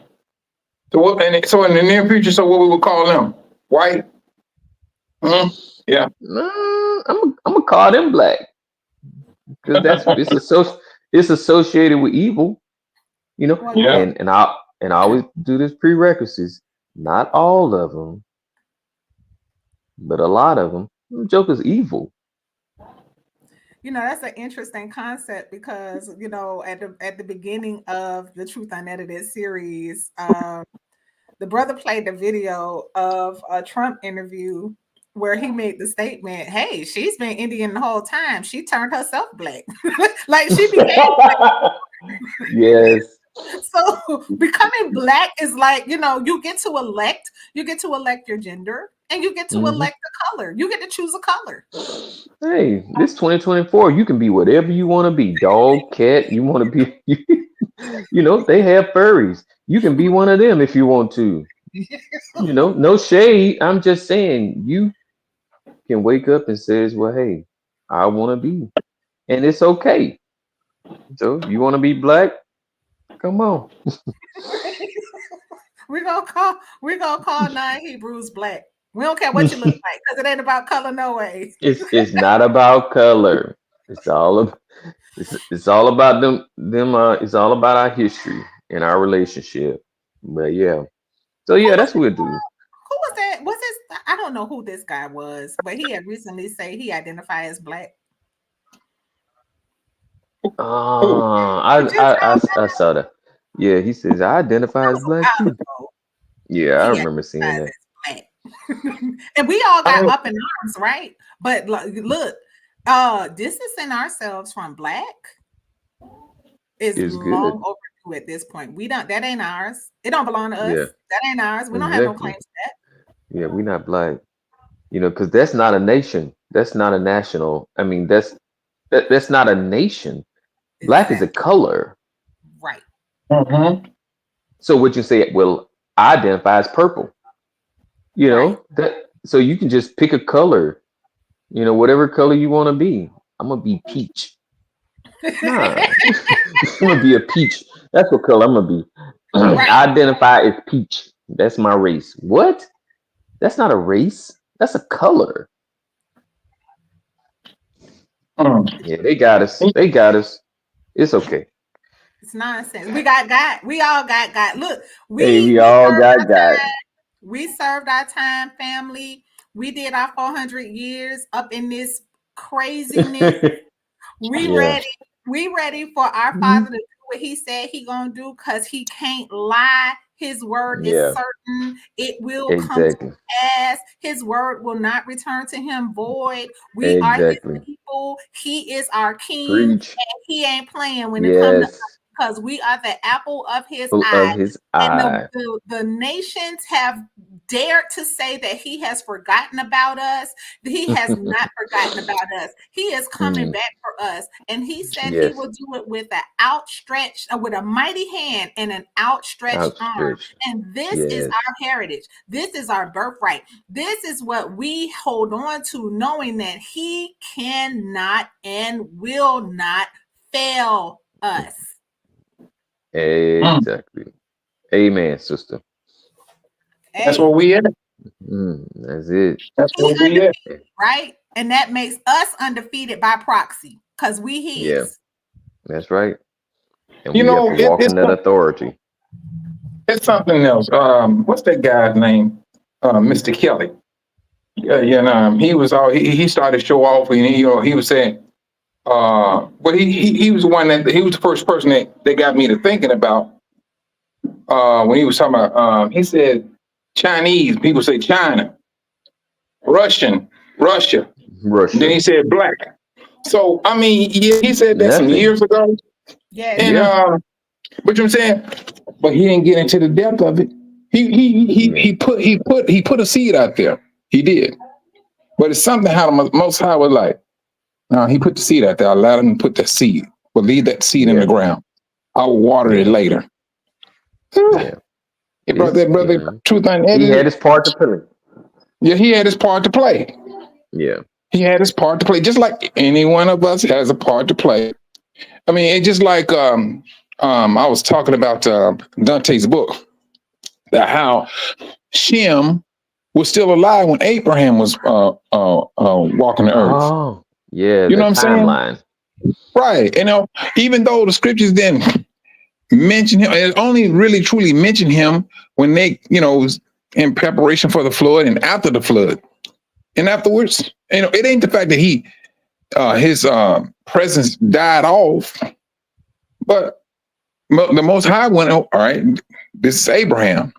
So in the near future, so what we would call them? White? Yeah. I'm gonna call them black. Because it's associated with evil. Yeah. And I always do this prerequisites. Not all of them, but a lot of them. Joker's evil. That's an interesting concept because at the beginning of the Truth Unedited series, the brother played the video of a Trump interview where he made the statement, "Hey, she's been Indian the whole time. She turned herself black, like she became black." Yes. So becoming black is like, you get to elect your gender, and you get to elect a color. You get to choose a color. Hey, this 2024, you can be whatever you want to be. Dog, cat, you want to be, they have furries. You can be one of them if you want to. No shade. I'm just saying you can wake up and says, well, hey, I want to be. And it's okay. So you want to be black? Come on. We're gonna call 9 Hebrews black. We don't care what you look like, because it ain't about color no way. It's not about color. It's all about them. It's all about our history and our relationship. But yeah. So yeah, that's what we'll do. Who was that? Was this? I don't know who this guy was, but he had recently said he identified as black. I saw that. Yeah, he says I identify as black too. Yeah, I remember seeing that. And we all got up in arms, right? But look, distancing ourselves from black is long overdue at this point. That ain't ours. It don't belong to us. Yeah. That ain't ours. We don't have no claims to that. Yeah, we're not black. Because that's not a nation. That's not a national. I mean, that's not a nation. Black is a color. Right. Mm-hmm. So what you say? Well, I identify as purple. That. So you can just pick a color. Whatever color you want to be. I'm gonna be peach. Nah, I'm gonna be a peach. That's what color I'm gonna be. Right. I identify as peach. That's my race. What? That's not a race. That's a color. Yeah, they got us. It's okay. It's nonsense. We all got God. Look, we all got God. We served our time, family. We did our 400 years up in this craziness. We Yeah. ready. We ready for our Father to do what He said He gonna do, because He can't lie. His word is Yeah. certain. It will come to Exactly. pass. His word will not return to Him void. We are Exactly. His people. He is our King, Preach. and He ain't playing when it comes to us, Yes. because we are the apple of His Full eye. of his And eye. the nations have dared to say that He has forgotten about us. He has not forgotten about us. He is coming back for us. And He said He Yes. will do it with with a mighty hand and an outstretched arm. Outstretched. And this is Yes. our heritage. This is our birthright. This is what we hold on to, knowing that He cannot and will not fail us. Exactly. Amen, sister. That's Hey, where we at. That's it. That's He where we at. undefeated, right? And that makes us undefeated by proxy, because we His. Yeah. That's right. And You we know, have to walk in that authority. it's something else. What's that guy's name? Mr. Kelly. Yeah, he was all he started to show off, and he was saying, but he was the one he was the first person that got me to thinking about when he was talking about he said Chinese, people say China, Russia. And then he said black. So I mean, yeah, he said that some Nothing. years ago. Yes. And Yeah. but you know what I'm saying? But he didn't get into the depth of it. He put a seed out there. He did. But it's something how the Most High was like, no, he put the seed out there. I allowed him to put the seed. But leave that seed in the ground. I will water it later. Yeah. He brought that brother truth unedited. He had his part to play. Yeah, he had his part to play. Yeah. He had his part to play, just like any one of us has a part to play. I mean, it's just like I was talking about Dante's book, that how Shem was still alive when Abraham was walking the earth. Oh, yeah. You know what I'm timeline. saying? Right. Even though the scriptures didn't mention him, it only really truly mentioned him when they, was in preparation for the flood and after the flood. And afterwards, it ain't the fact that his presence died off, but the Most High went, all right, this is Abraham.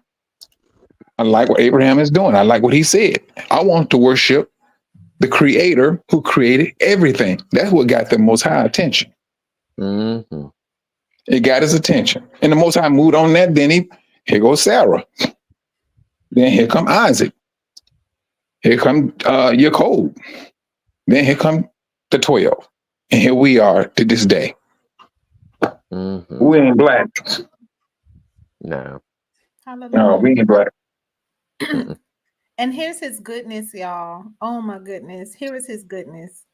I like what Abraham is doing. I like what he said. I want to worship the Creator who created everything. That's what got the Most High attention. Mm-hmm. It got his attention. And the Most High moved on that. Then here goes Sarah. Then here come Isaac. Here come Jacob. Then here come the 12. And here we are to this day. Mm-hmm. We ain't black. No. No, we ain't black. And here's His goodness, y'all. Oh my goodness. Here is His goodness.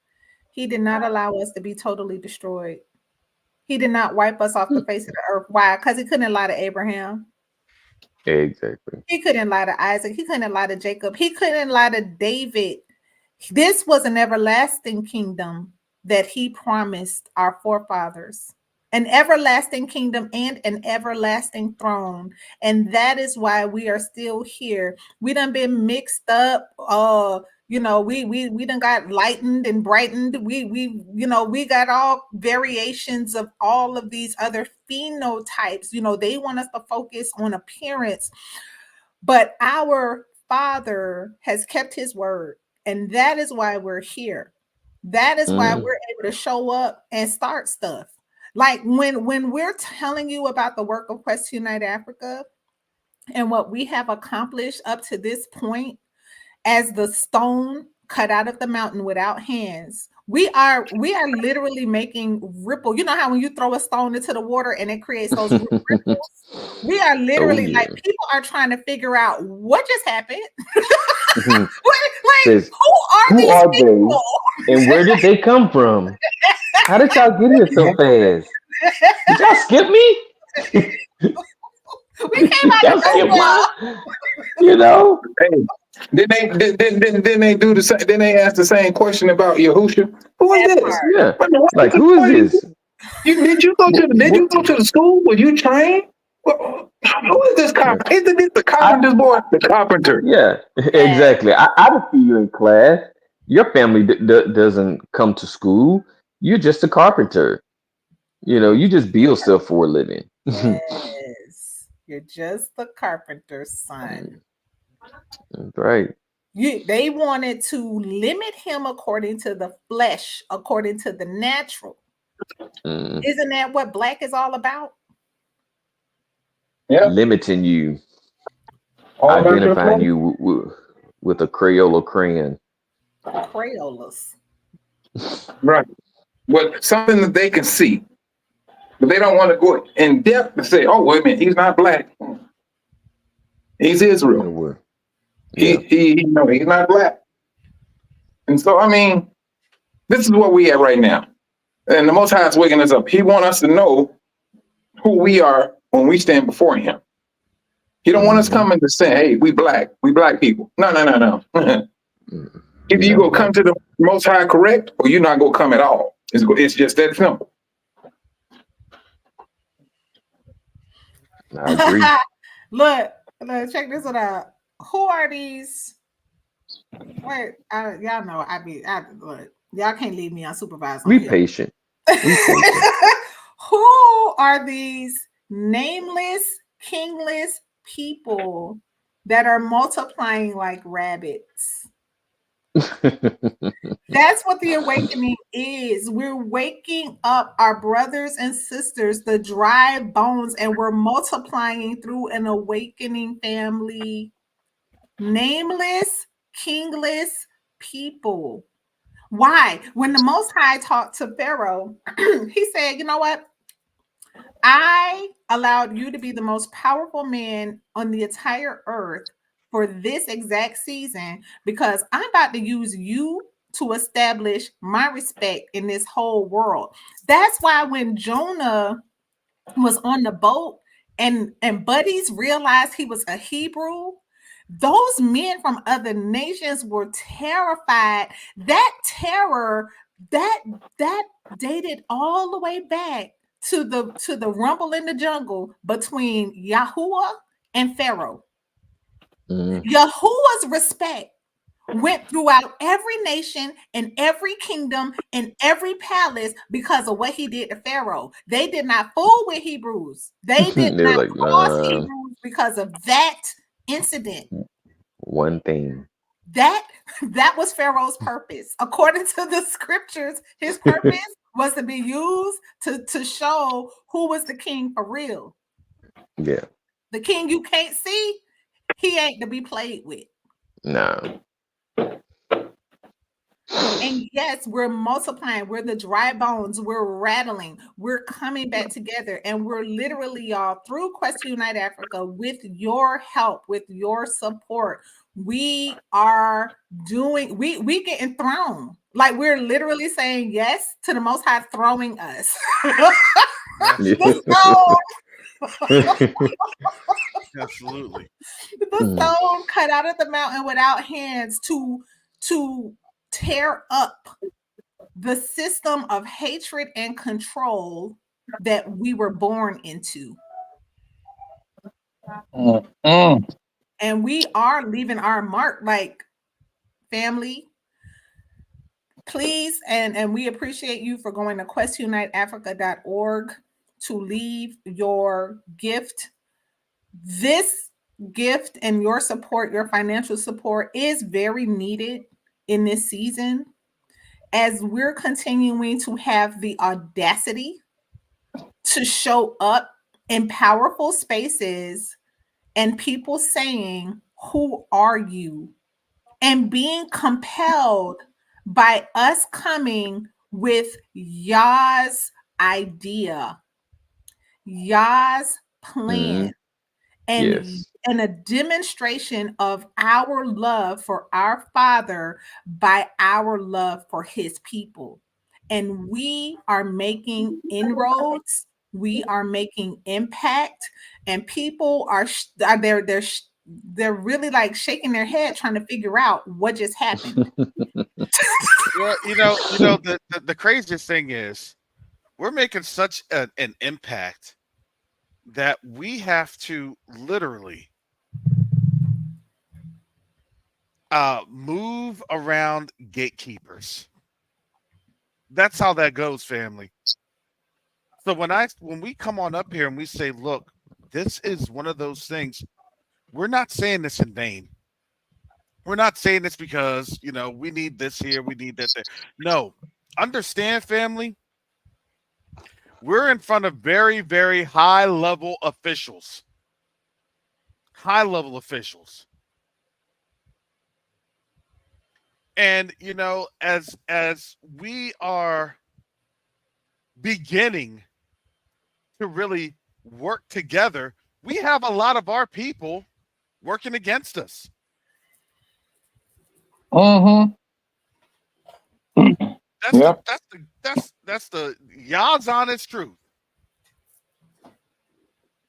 He did not allow us to be totally destroyed. He did not wipe us off the face of the earth. Why? Because He couldn't lie to Abraham. Exactly. He couldn't lie to Isaac. He couldn't lie to Jacob. He couldn't lie to David. This was an everlasting kingdom that He promised our forefathers. An everlasting kingdom and an everlasting throne. And that is why we are still here. We done been mixed up. We done got lightened and brightened. We got all variations of all of these other phenotypes. They want us to focus on appearance. But our Father has kept His word. And that is why we're here. That is why we're able to show up and start stuff. Like when we're telling you about the work of Quest Unite Africa and what we have accomplished up to this point, as the stone cut out of the mountain without hands, we are literally making ripple. You know how when you throw a stone into the water and it creates those ripples? We are literally like, people are trying to figure out what just happened. Who are these people? They? And where did they come from? How did y'all get here so fast? Did y'all skip me? We came out of nowhere. Hey, didn't they do the same? Then they ask the same question about Yahusha. Who is this? Yeah. Like, who is this? Did you go to the school? Were you trained? Who is this carpenter? Isn't this the carpenter's boy? The carpenter. Yeah, exactly. I see you in class. Your family doesn't come to school. You're just a carpenter. You just build stuff for a living. Yes. You're just the carpenter's son. That's right. They wanted to limit him according to the flesh, according to the natural. Mm. Isn't that what black is all about? Yeah. Limiting you, All about your identifying flesh. you with a Crayola crayon. Crayolas. Right. But something that they can see. But they don't want to go in depth and say, oh, wait a minute, he's not black. He's Israel. Yeah. He's not black. And so, I mean, this is where we at right now. And the Most High is waking us up. He wants us to know who we are when we stand before him. He don't want us coming to say, hey, we black people. No. Either you go come to the Most High correct, or you're not going to come at all. It's just that simple. I agree. Look, check this one out. Who are these? Wait, y'all know look, y'all can't leave me unsupervised. Be patient. Who are these nameless, kingless people that are multiplying like rabbits? That's what the awakening is. We're waking up our brothers and sisters, the dry bones, and we're multiplying through an awakening family. Nameless, kingless people. Why? When the Most High talked to Pharaoh, he said, you know what? I allowed you to be the most powerful man on the entire earth for this exact season because I'm about to use you to establish my respect in this whole world. That's why when Jonah was on the boat and buddies realized he was a Hebrew, those men from other nations were terrified. That terror that dated all the way back to the rumble in the jungle between Yahuwah and Pharaoh. Yahuwah's respect went throughout every nation and every kingdom and every palace because of what he did to Pharaoh. They did not fool with Hebrews. They did not cross Hebrews because of that incident. One thing. That was Pharaoh's purpose. According to the scriptures, his purpose was to be used to show who was the king for real. Yeah. The king you can't see, he ain't to be played with. No. And yes, we're multiplying. We're the dry bones. We're rattling. We're coming back together. And we're literally, y'all, through Quest to Unite Africa, with your help, with your support, we are doing, we getting thrown. Like we're literally saying yes to the Most High throwing us. Absolutely. The stone cut out of the mountain without hands to tear up the system of hatred and control that we were born into. And we are leaving our mark, like family. Please, and we appreciate you for going to questuniteafrica.org to leave your gift. This gift and your support, your financial support, is very needed in this season as we're continuing to have the audacity to show up in powerful spaces and people saying, who are you? And being compelled by us coming with Yah's idea, Yah's plan, and a demonstration of our love for our Father by our love for his people. And we are making inroads. We are making impact, and people are they're really like shaking their head trying to figure out what just happened. Well, the craziest thing is we're making such an impact that we have to literally move around gatekeepers. That's how that goes, family. So when we come on up here and we say, look, this is one of those things, we're not saying this in vain. We're not saying this because, we need this here, we need that there. No. Understand, family, we're in front of very, very high level officials. High level officials. And as we are beginning to really work together, we have a lot of our people working against us. Mm-hmm. Yep. That's the God's honest truth.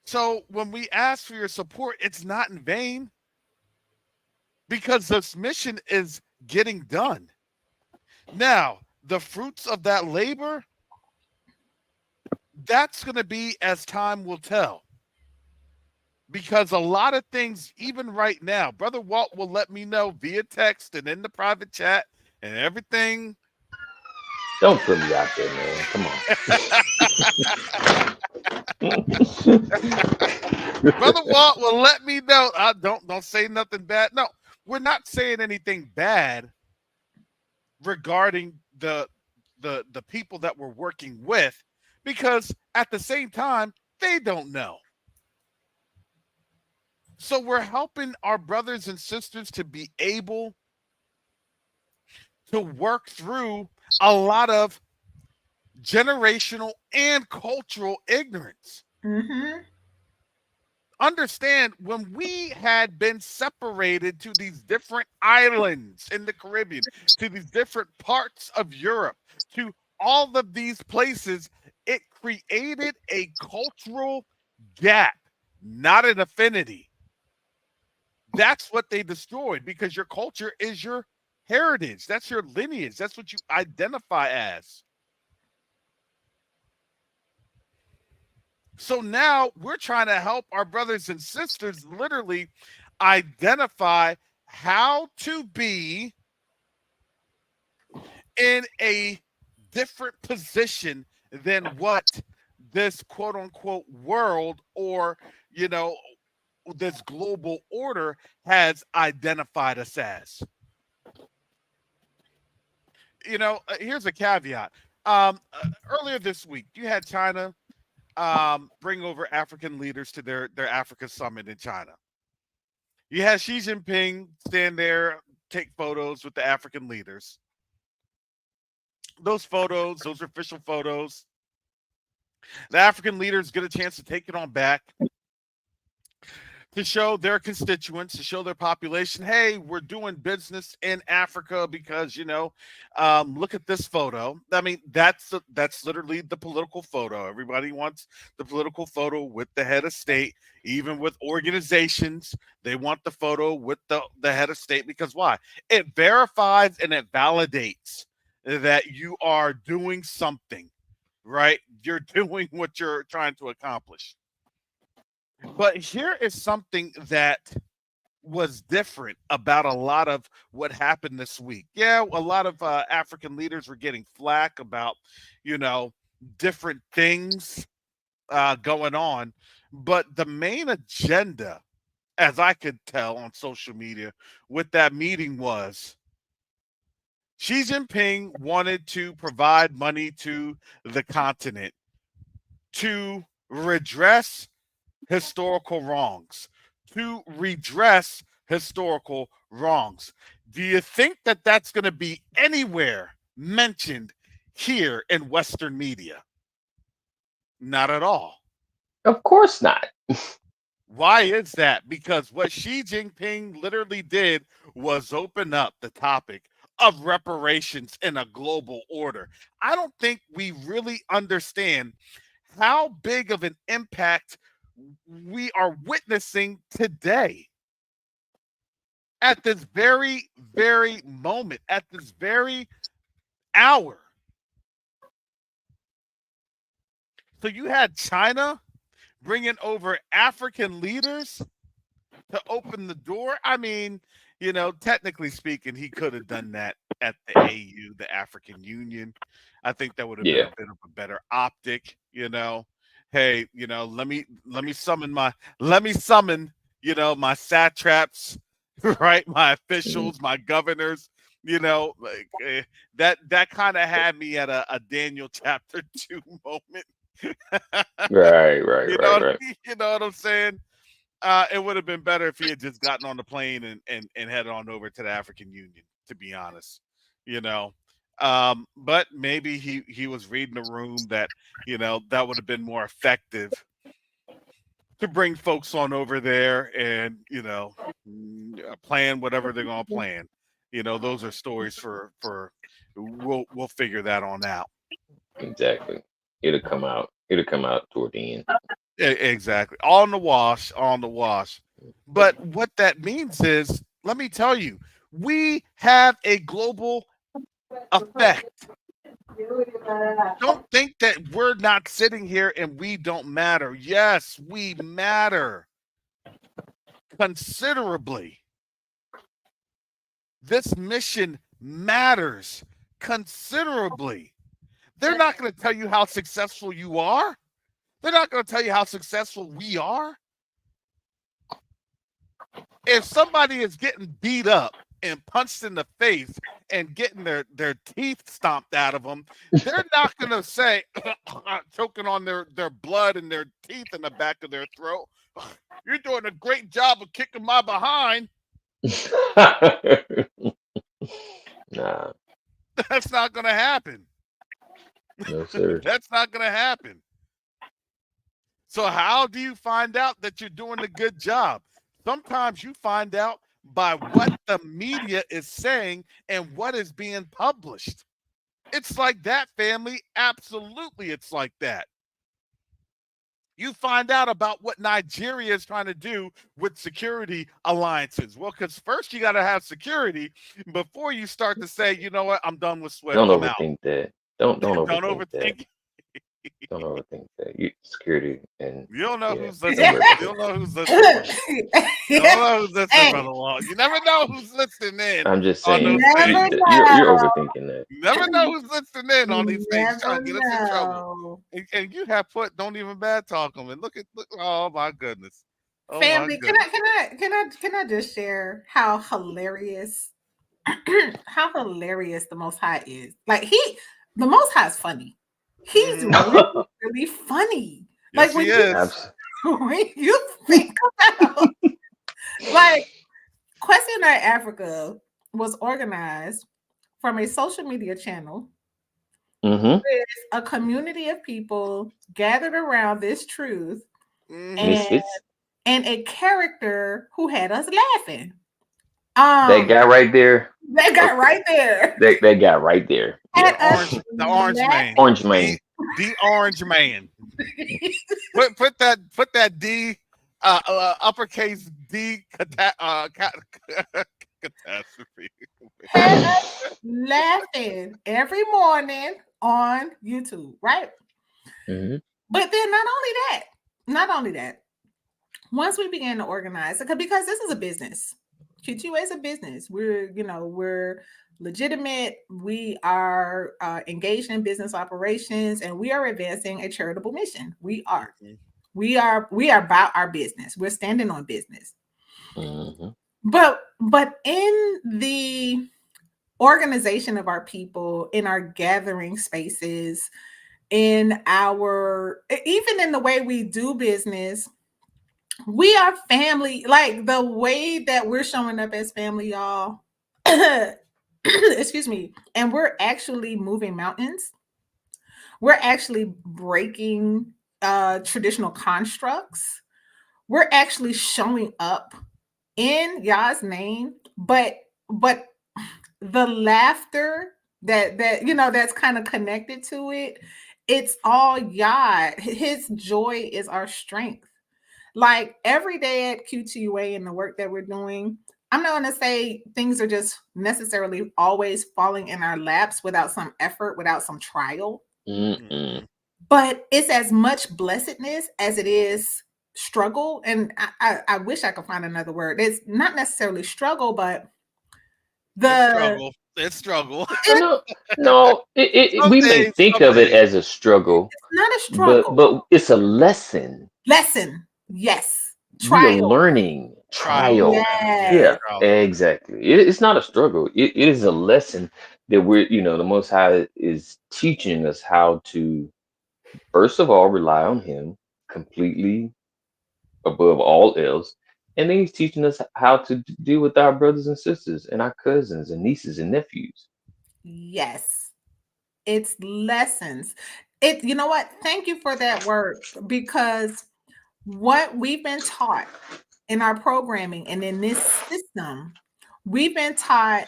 So when we ask for your support, it's not in vain, because this mission is getting done. Now, the fruits of that labor, that's going to be as time will tell. Because a lot of things, even right now, Brother Walt will let me know via text and in the private chat and everything. Don't put me out there, man. Come on. Brother Walt will let me know. Don't say nothing bad. No, we're not saying anything bad regarding the people that we're working with, because at the same time, they don't know. So we're helping our brothers and sisters to be able to work through a lot of generational and cultural ignorance. Mm-hmm. Understand, when we had been separated to these different islands in the Caribbean, to these different parts of Europe, to all of these places, it created a cultural gap, not an affinity. That's what they destroyed, because your culture is your heritage. That's your lineage. That's what you identify as. So now we're trying to help our brothers and sisters literally identify how to be in a different position than what this quote unquote world, or, this global order has identified us as. Here's a caveat. Earlier this week, you had China bring over African leaders to their Africa summit in China. You had Xi Jinping stand there, take photos with the African leaders. Those photos, those are official photos. The African leaders get a chance to take it on back, to show their constituents, to show their population, hey, we're doing business in Africa because, look at this photo. I mean, that's literally the political photo. Everybody wants the political photo with the head of state. Even with organizations, they want the photo with the head of state, because why? It verifies and it validates that you are doing something, right? You're doing what you're trying to accomplish. But here is something that was different about a lot of what happened this week. Yeah, a lot of African leaders were getting flack about, different things going on. But the main agenda, as I could tell on social media, with that meeting was Xi Jinping wanted to provide money to the continent to redress historical wrongs, to redress historical wrongs. Do you think that that's going to be anywhere mentioned here in Western media? Not at all. Of course not. Why is that? Because what Xi Jinping literally did was open up the topic of reparations in a global order. I don't think we really understand how big of an impact we are witnessing today, at this very, very moment, at this very hour. So you had China bringing over African leaders to open the door. I mean, technically speaking, he could have done that at the AU, the African Union. I think that would have been Yeah. a bit of a better optic. Hey, let me summon, my satraps, right? My officials, my governors. That kind of had me at a Daniel chapter 2 moment. Right. You know what I'm saying? It would have been better if he had just gotten on the plane and headed on over to the African Union, to be honest. But maybe he was reading a room that that would have been more effective to bring folks on over there and plan whatever they're gonna plan. Those are stories for we'll figure that on out. Exactly. It'll come out toward the end. Exactly. On the wash. But what that means is, let me tell you, we have a global effect. Don't think that we're not sitting here and we don't matter. Yes, we matter considerably. This mission matters considerably. They're not going to tell you how successful you are. They're not going to tell you how successful we are. If somebody is getting beat up and punched in the face and getting their teeth stomped out of them, they're not going to say, choking on their blood and their teeth in the back of their throat, "You're doing a great job of kicking my behind." Nah, That's not going to happen. no sir. That's not going to happen. So how do you find out that you're doing a good job? Sometimes you find out by what the media is saying and what is being published. It's like that, family. Absolutely, it's like that. You find out about what Nigeria is trying to do with security alliances. Well, because first you got to have security before you start to say, you know what, I'm done with Swift. Don't I'm out. overthink that. Don't Don't overthink that. overthink. Don't overthink that. You security and You don't know yeah, who's listening. You don't know who's listening. You don't know who's listening, Brother Wall. You never know who's listening in I'm just on saying those Never things. you're know. overthinking that. You never know who's listening in on these things, Never trying to get us in trouble. know. And you have put don't even bad talk them. And look, oh my goodness. Oh my Family, goodness. can I just share how hilarious the Most High is? Like the Most High is funny. He's really, really funny. Yes, Like he is. when you think about like Questionnaire Africa was organized from a social media channel Mm-hmm. with a community of people gathered around this truth Misfits. and a character who had us laughing. That guy right there. That guy right there. That guy right there. Had Yeah. us The orange man. Orange man. The orange man. Put that D uppercase D catastrophe. had us laughing every morning on YouTube, right? Mm-hmm. But then not only that, once we began to organize, because this is a business. Q2UA is a business. We're legitimate. We are engaged in business operations, and we are advancing a charitable mission. We are about our business. We're standing on business. Mm-hmm. But in the organization of our people, in our gathering spaces, even in the way we do business, we are family. Like the way that we're showing up as family, y'all. Excuse me. And we're actually moving mountains. We're actually breaking traditional constructs. We're actually showing up in Yah's name, but the laughter that that's kind of connected to it, it's all Yah. His joy is our strength. Like every day at Q2UA and the work that we're doing, I'm not going to say things are just necessarily always falling in our laps without some effort, without some trial. Mm-mm. but it's as much blessedness as it is struggle. And I wish I could find another word. It's not necessarily struggle, but It's the struggle. It's struggle. it's No, no. Some We may days, think some of it days. as a struggle, not a but struggle. it's a lesson. Lesson. Yes. We are Trial. learning. Trial, Trial. man. Yeah, Yes. Yeah, trials and exactly. It's not a struggle. It is a lesson that the Most High is teaching us how to, first of all, rely on Him completely above all else. And then He's teaching us how to deal with our brothers and sisters and our cousins and nieces and nephews. Yes. It's lessons. It, you know what? Thank you for that word, because what we've been taught in our programming and in this system, we've been taught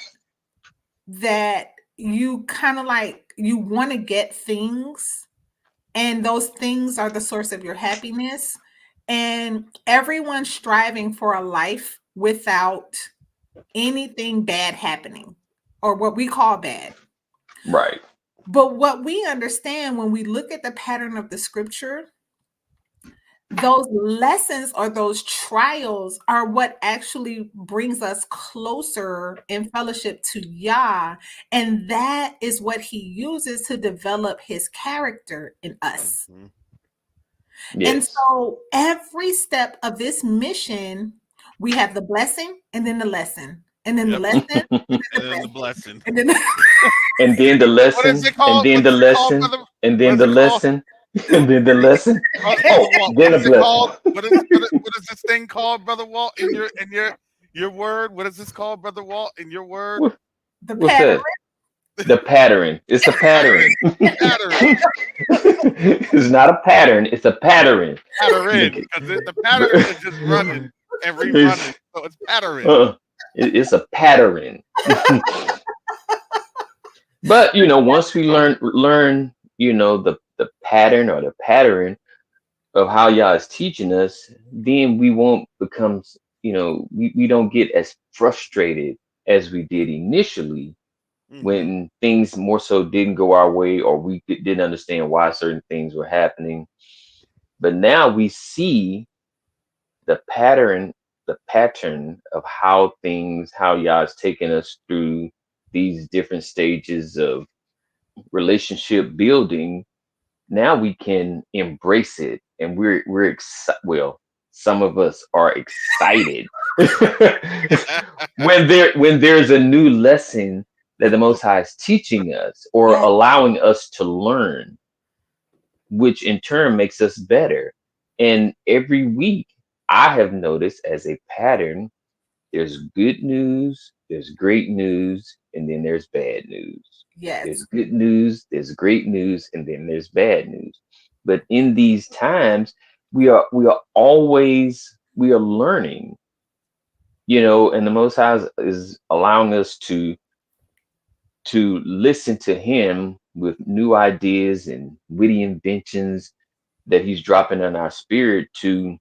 that you kind of like you want to get things, and those things are the source of your happiness. And everyone's striving for a life without anything bad happening, or what we call bad. Right. But what we understand when we look at the pattern of the scripture, those lessons or those trials are what actually brings us closer in fellowship to Yah. And that is what he uses to develop his character in us. Mhm. And Yes. so every step of this mission, we have the blessing and then the lesson, and then the Yep. lesson, and then the And then the blessing, blessing. and then And then the What is lesson, it and called? then What the is it called, lesson, brother? and What then is the it called? lesson, and then the lesson. Brother Oh, Walt, then what the is it called? blessing. What is this thing called, brother Walt? In your word, what is this called, brother Walt? In your word, What- the What's pattern. that? The pattern. It's a pattern, pattern. pattern, It's not a pattern. It's a pattern. pattern. Okay. Because the pattern is just running and It's, rerunning, so it's pattern. it's a pattern. But once we learn, the pattern or the pattern of how Yah is teaching us, then we won't become, we don't get as frustrated as we did initially Hmm. when things more so didn't go our way, or we didn't understand why certain things were happening. But now we see the pattern of how Yah is taking us through these different stages of relationship building. Now we can embrace it, and we're excited. Well, some of us are excited when there's a new lesson that the Most High is teaching us or Yes, allowing us to learn, which in turn makes us better. And every week, I have noticed as a pattern, there's good news, there's great news, and then there's bad news. There's yes, good news, there's great news, and then there's bad news. But in these times, we are learning, and the Most High is allowing us to listen to Him with new ideas and witty inventions that He's dropping in our spirit to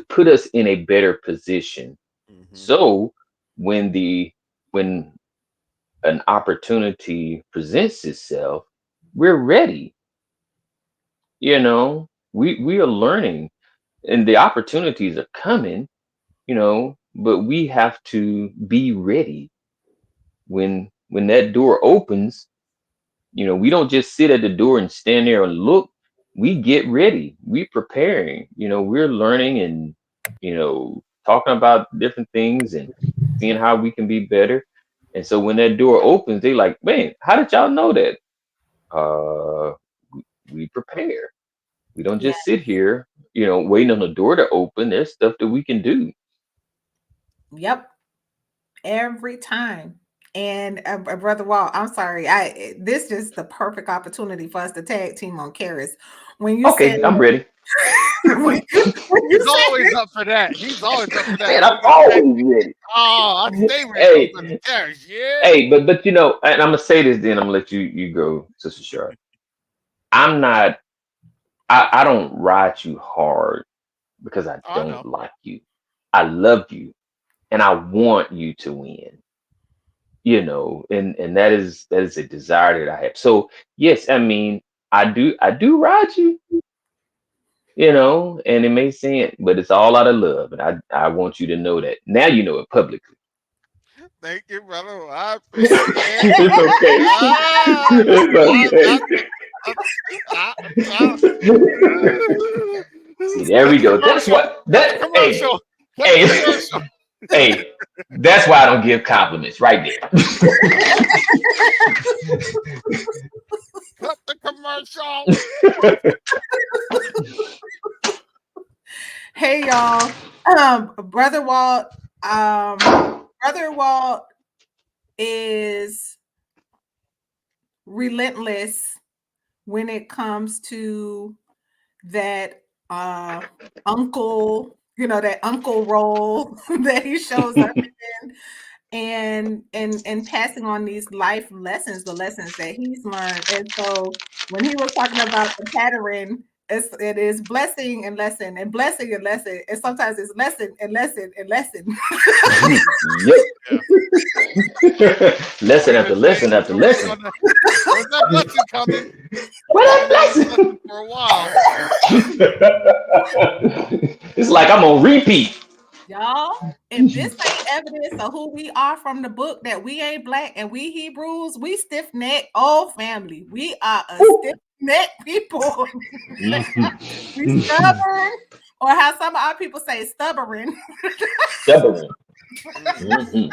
put us in a better position. Hmm. So when an opportunity presents itself, we're ready. We are learning, and the opportunities are coming. But we have to be ready when that door opens. We don't just sit at the door and stand there and look. We get ready. We preparing. We're learning and talking about different things and seeing how we can be better. And so when that door opens, they like, man, how did y'all know that? We prepare. We don't yeah, just sit here, waiting on the door to open. There's stuff that we can do. yep, every time. And brother Walt, I'm sorry, I this is the perfect opportunity for us to tag team on Karis. When you said Okay, I'm ready. when you He's said always up for that. He's always up for that. Man, When I'm we get back, always ready. oh, I stay ready. Oh, Hey, brother Terrence, yeah. but and I'm gonna say this, then I'm gonna let you go, Sister Sharp. I'm not. I don't ride you hard because I Oh, I don't know. like you. I love you, and I want you to win. And that is a desire that I have. So yes, I mean, I do ride you, you know, and it may seem, but it's all out of love, and I want you to know that. Now you know it publicly. Thank you, brother. I appreciate it. It's okay. Ah, See, there we cut the go. That's commercial. what Cut the that. Hey, commercial. Cut the hey, commercial. hey. That's why I don't give compliments. Right there. Cut the commercial. Hey y'all. Brother Walt, Brother Walt is relentless when it comes to that uncle, that uncle role that he shows up in, and passing on these life lessons, the lessons that he's learned. And so when he was talking about the pattern, it is blessing and lesson and blessing and lesson, and sometimes it's lesson and lesson and lesson. Yep. Yeah. Lesson after lesson after lesson. Where's that blessing coming? What that Blessing for a while. It's like I'm on repeat. Y'all, if this ain't evidence of who we are from the book, that we ain't black and we Hebrews, we stiff neck old family. We are a stiff neck people. We stubborn, or how some of our people say stubborn. Stubborn. Mhm.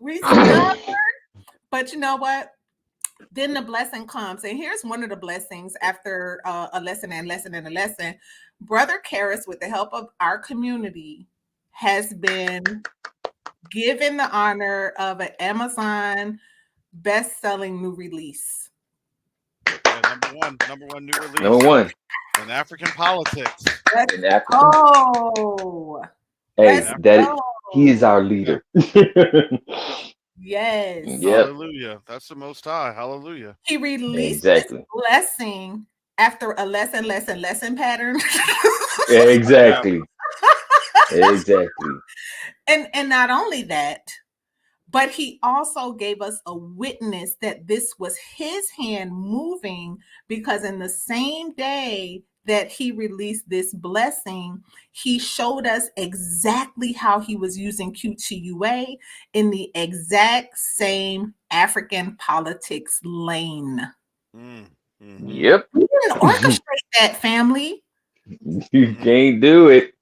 We stubborn, but you know what? Then the blessing comes, and here's one of the blessings after a lesson and lesson and a lesson. Brother Karis, with the help of our community, has been given the honor of an Amazon best-selling new release. Yeah, number one new release. Number one. In African politics. In Africa. Oh, Hey, he is our leader. Yes. Yep. Hallelujah. That's the Most High. Hallelujah. He released Exactly. this blessing after a lesson pattern. Exactly. Exactly. And not only that, but he also gave us a witness that this was his hand moving, because in the same day that he released this blessing, he showed us exactly how he was using Q2UA in the exact same African politics lane. Mm-hmm. Yep. We didn't orchestrate that, family. You can't do it.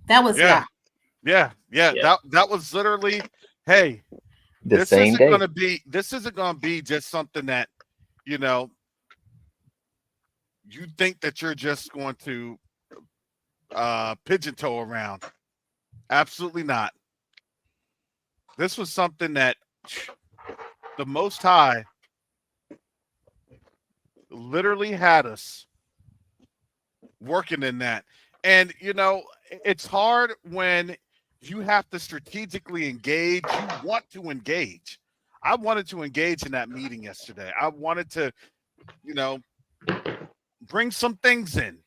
That was Yeah. That was literally, hey, This isn't gonna be just something that, you think that you're just going to pigeon toe around. Absolutely not. This was something that the Most High literally had us working in that. And it's hard when you have to strategically engage. You want to engage. I wanted to engage in that meeting yesterday. I wanted to, bring some things in.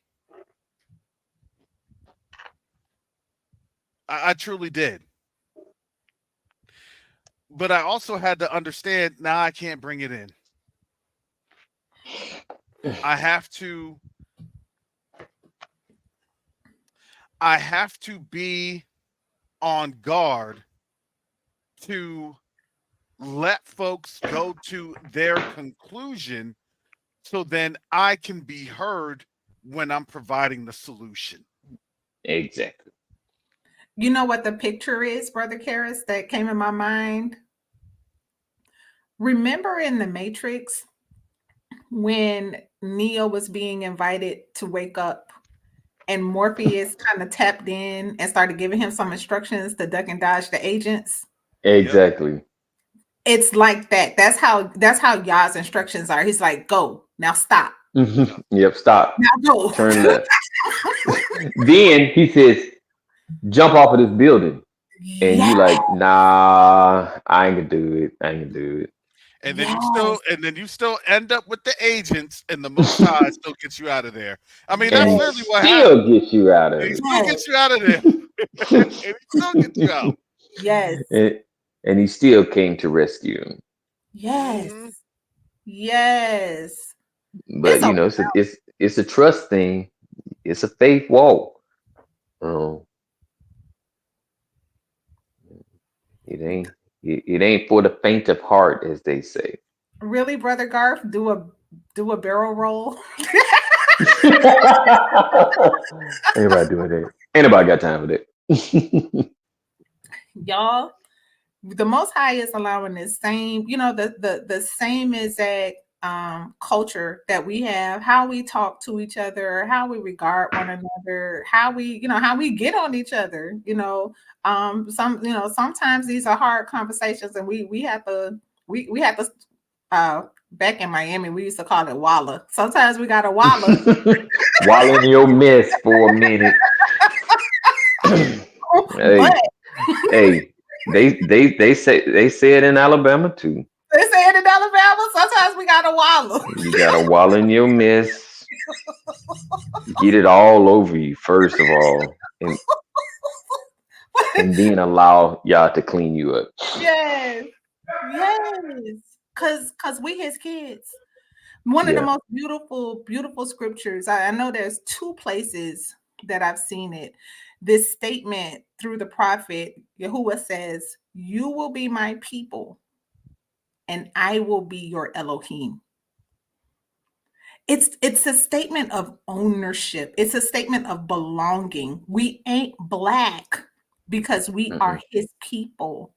I truly did. But I also had to understand, now I can't bring it in. I have to be on guard to let folks go to their conclusion, so then I can be heard when I'm providing the solution. Exactly. You know what the picture is, Brother Karis, that came in my mind? Remember in The Matrix when Neo was being invited to wake up and Morpheus kind of tapped in and started giving him some instructions to duck and dodge the agents? Exactly. It's like that. That's how Yah's instructions are. He's like, go, now stop. Yep, stop. Now go. Turn left. Then he says, jump off of this building. And you like, nah, I ain't gonna do it. And then you still end up with the agents, and the Most High still gets you out of there. I mean, that's literally what happened. Still gets you out of He it. still gets you out of there. And he still gets you out. Yes. And he still came to rescue him. Yes. Mhm. Yes. But It's a it's a trust thing. It's a faith walk. It ain't it ain't for the faint of heart, as they say. really, Brother Garth, do a barrel roll. Anybody doing that? Anybody got time for that? Y'all, the Most High is allowing this same, the same exact culture that we have, how we talk to each other, how we regard one another, how we get on each other. Sometimes these are hard conversations, and we have to back in Miami we used to call it walla. Sometimes we got to walla. While in your mess for a minute. Hey, But hey, they say it in Alabama too. they say it in Alabama. Sometimes we got to walla. You got to while in your mess, get it all over you first of all, and then allow y'all to clean you up. Yes. Yes. Cause we his kids. One of the Yeah. most beautiful scriptures. I know there's two places that I've seen it. This statement through the prophet Yahuwah says, "You will be my people, and I will be your Elohim." It's a statement of ownership. It's a statement of belonging. We ain't black because we are Mm-mm. his people,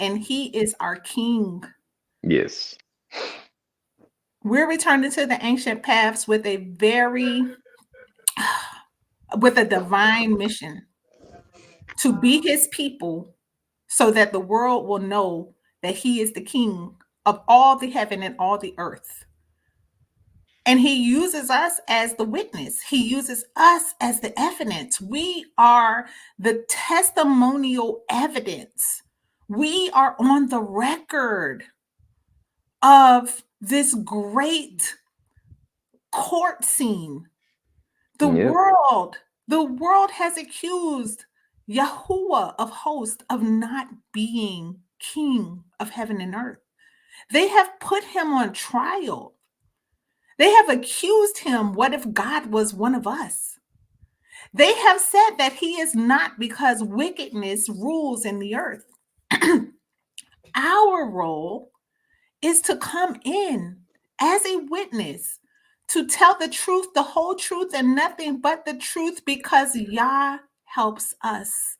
and he is our king. Yes. We're returning to the ancient paths with a divine mission to be his people so that the world will know that he is the king of all the heaven and all the earth. And he uses us as the witness. He uses us as the evidence. We are the testimonial evidence. We are on the record of this great court scene. The Yep. world has accused Yahuwah of hosts of not being king of heaven and earth. They have put him on trial. They have accused him. What if God was one of us? They have said that he is not because wickedness rules in the earth. Our role is to come in as a witness to tell the truth, the whole truth, and nothing but the truth, because Yah helps us.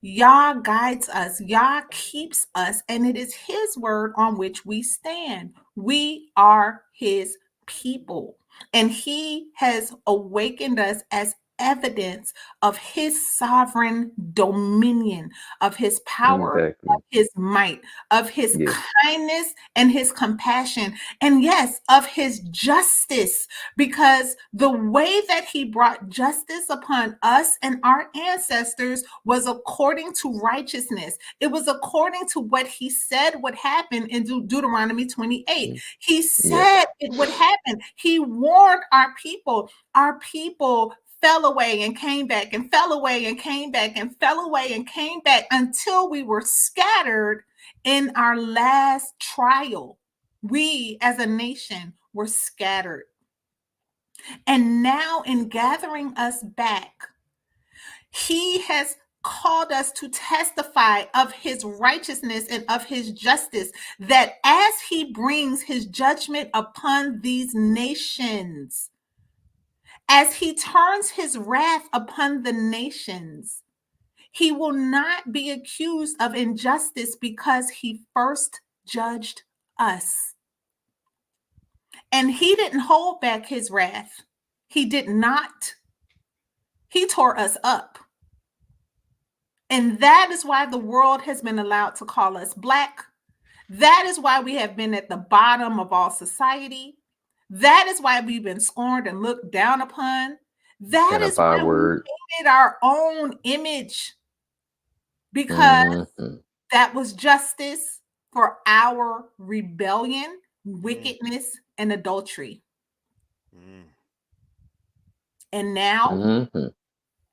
Yah guides us. Yah keeps us. And it is his word on which we stand. We are his people. And he has awakened us as evidence of his sovereign dominion, of his power, Exactly. of his might, of his Yes. kindness and his compassion, and yes, of his justice, because the way that he brought justice upon us and our ancestors was according to righteousness. It was according to what he said would happen in Deuteronomy 28. He Yes. said it would happen. He warned our people. Our people fell away and came back and fell away and came back and fell away and came back until we were scattered in our last trial. We as a nation were scattered. And now, in gathering us back, he has called us to testify of his righteousness and of his justice, that as he brings his judgment upon these nations, as he turns his wrath upon the nations, he will not be accused of injustice because he first judged us. And he didn't hold back his wrath. He did not. He tore us up. And that is why the world has been allowed to call us black. That is why we have been at the bottom of all society. That is why we've been scorned and looked down upon. That And a is why we byword. hated our own image, because Mm-hmm. that was justice for our rebellion, Mm. wickedness, and adultery. Mm. And now, Mm-hmm.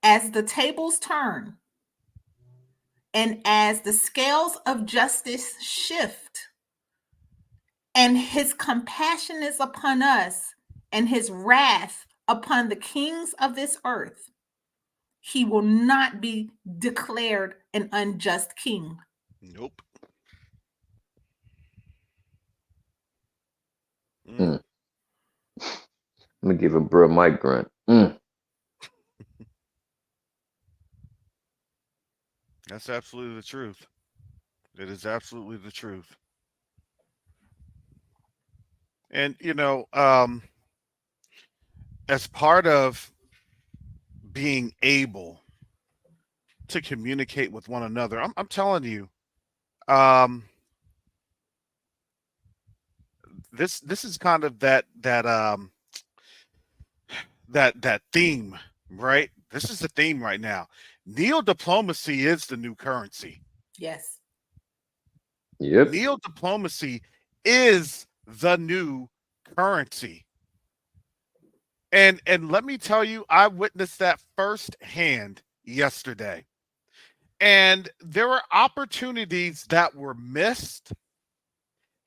as the tables turn and as the scales of justice shift, And his compassion is upon us, and his wrath upon the kings of this earth. He will not be declared an unjust king. Nope. Mm. I'm gonna give a bro mic grunt. Mm. That's absolutely the truth. It is absolutely the truth. And as part of being able to communicate with one another, I'm telling you, this is kind of that theme, right? This is the theme right now. Neo diplomacy is the new currency. Yes. Yep. Neo diplomacy is the new currency. And let me tell you, I witnessed that firsthand yesterday. And there were opportunities that were missed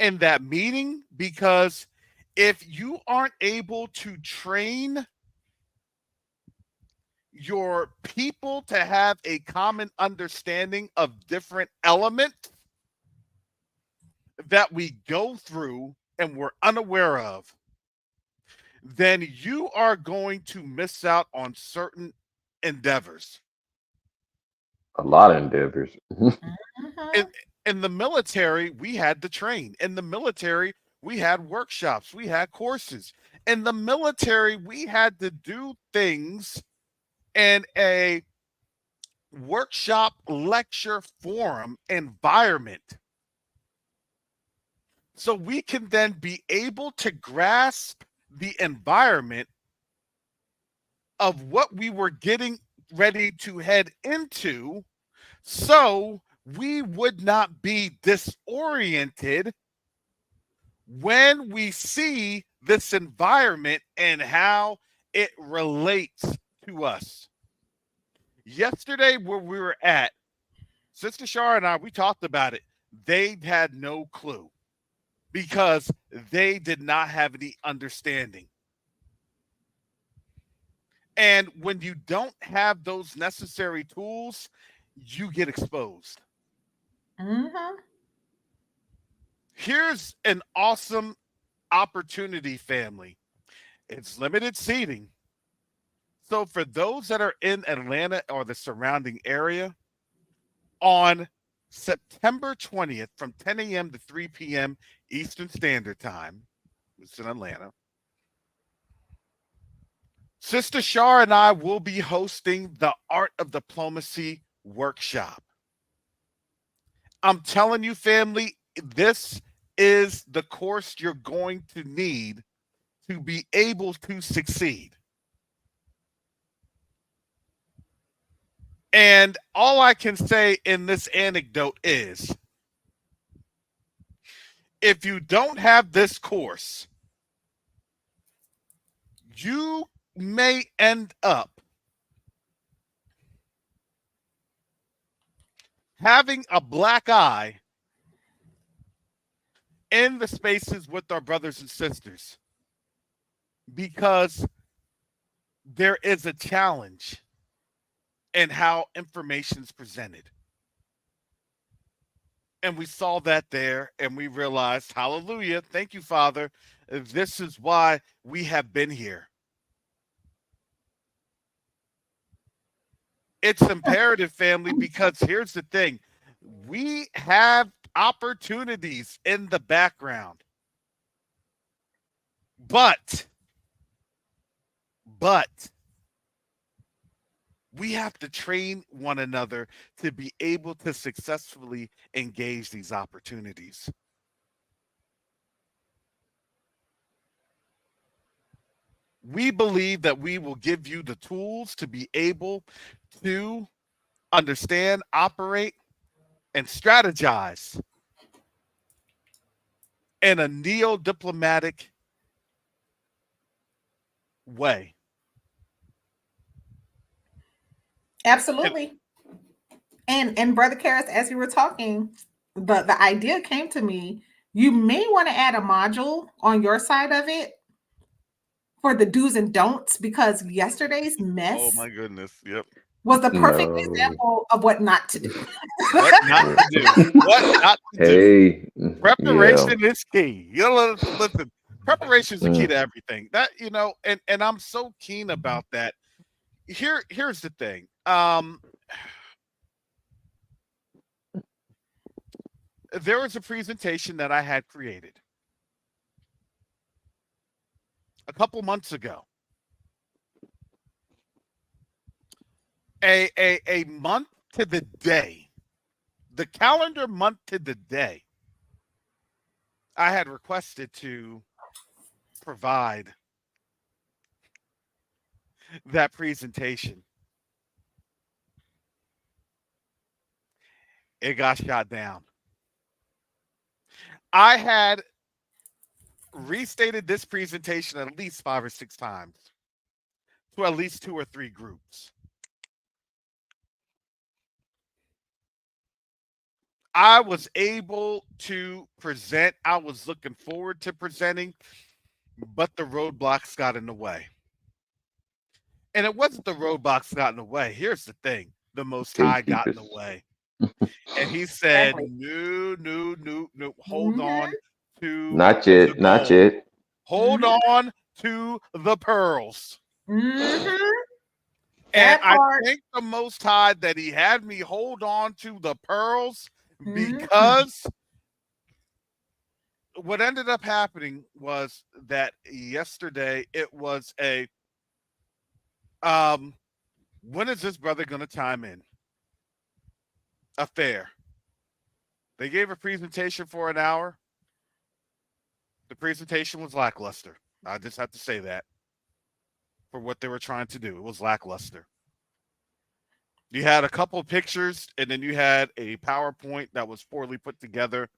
in that meeting because if you aren't able to train your people to have a common understanding of different elements that we go through and we're unaware of, then you are going to miss out on certain endeavors. A lot of endeavors. Mhm. In the military, we had to train. In the military, we had workshops, we had courses. In the military, we had to do things in a workshop, lecture, forum environment. So we can then be able to grasp the environment of what we were getting ready to head into, so we would not be disoriented when we see this environment and how it relates to us. Yesterday, where we were at, Sister Shar and I, we talked about it. They had no clue because they did not have any understanding. And when you don't have those necessary tools, you get exposed. Mhm. Here's an awesome opportunity, family. It's limited seating. So for those that are in Atlanta or the surrounding area, on September 20th from 10 a.m. to 3 p.m. Eastern Standard Time, it's in Atlanta, Sister Shar and I will be hosting the Art of Diplomacy workshop. I'm telling you, family, this is the course you're going to need to be able to succeed. And all I can say in this anecdote is if you don't have this course, you may end up having a black eye in the spaces with our brothers and sisters because there is a challenge in how information is presented. And we saw that there and we realized, hallelujah, thank you, Father. This is why we have been here. It's imperative, family, because here's the thing. We have opportunities in the background. But we have to train one another to be able to successfully engage these opportunities. We believe that we will give you the tools to be able to understand, operate, and strategize in a neo-diplomatic way. Absolutely. And Brother Karras, as you were talking, the idea came to me. You may want to add a module on your side of it for the do's and don'ts, because yesterday's mess Oh my goodness. Yep. was the perfect No. example of what not to do. What not to do. What not to do. Hey, yeah. Preparation is key. You know, listen, preparation is the key Mm. to everything. That, you know, and I'm so keen about that. Here's the thing. There was a presentation that I had created a couple months ago. A month to the day, the calendar month to the day, I had requested to provide that presentation. It got shot down. I had restated this presentation at least 5 or 6 times to at least 2 or 3 groups. I was able to present. I was looking forward to presenting, but the roadblocks got in the way. And it wasn't the roadblocks got in the way. Here's the thing. The Most High got in the way. And he said, no, hold on to Not the yet. Not gold. yet. Hold on to the pearls. Mm-hmm. And That I part. thank the Most High that he had me hold on to the pearls, Mhm. because what ended up happening was that yesterday it was a when is this brother gonna chime in? Affair. They gave a presentation for an hour. The presentation was lackluster. I just have to say that. For what they were trying to do, it was lackluster. You had a couple of pictures, and then you had a PowerPoint that was poorly put together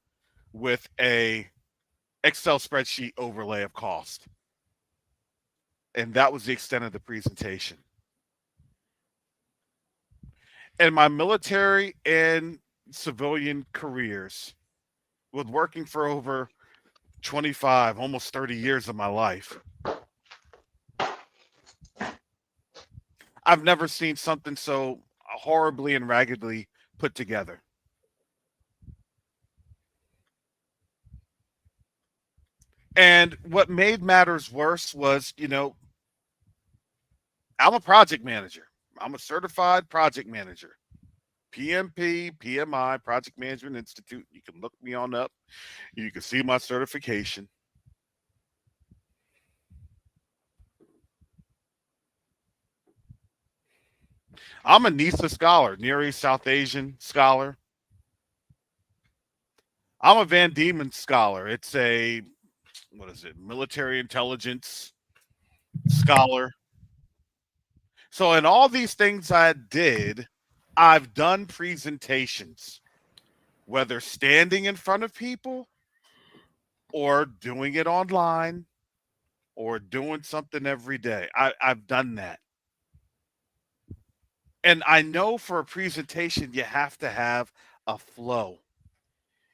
with a Excel spreadsheet overlay of cost. And that was the extent of the presentation. In my military and civilian careers, with working for over 25, almost 30 years of my life, I've never seen something so horribly and raggedly put together. And what made matters worse was, you know, I'm a project manager. I'm a certified project manager. PMP, PMI, Project Management Institute. You can look me on up. You can see my certification. I'm a NISA scholar, Near East South Asian scholar. I'm a Van Diemen scholar. It's a, what is it, military intelligence scholar. So in all these things I did, I've done presentations, whether standing in front of people or doing it online or doing something every day. I've done that. And I know for a presentation, you have to have a flow.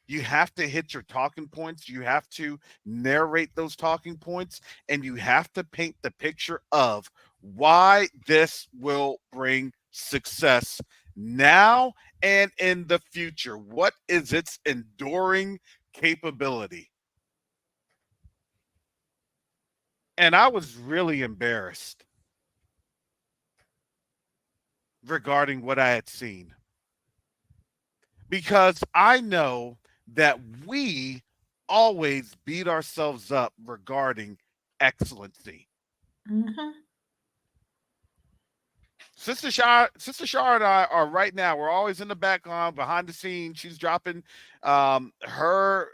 You have to hit your talking points. You have to narrate those talking points, and you have to paint the picture of why this will bring success now and in the future. What is its enduring capability? And I was really embarrassed regarding what I had seen, because I know that we always beat ourselves up regarding excellency. Mm-hmm. Sister Shar and I are right now. We're always in the background, behind the scenes. She's dropping her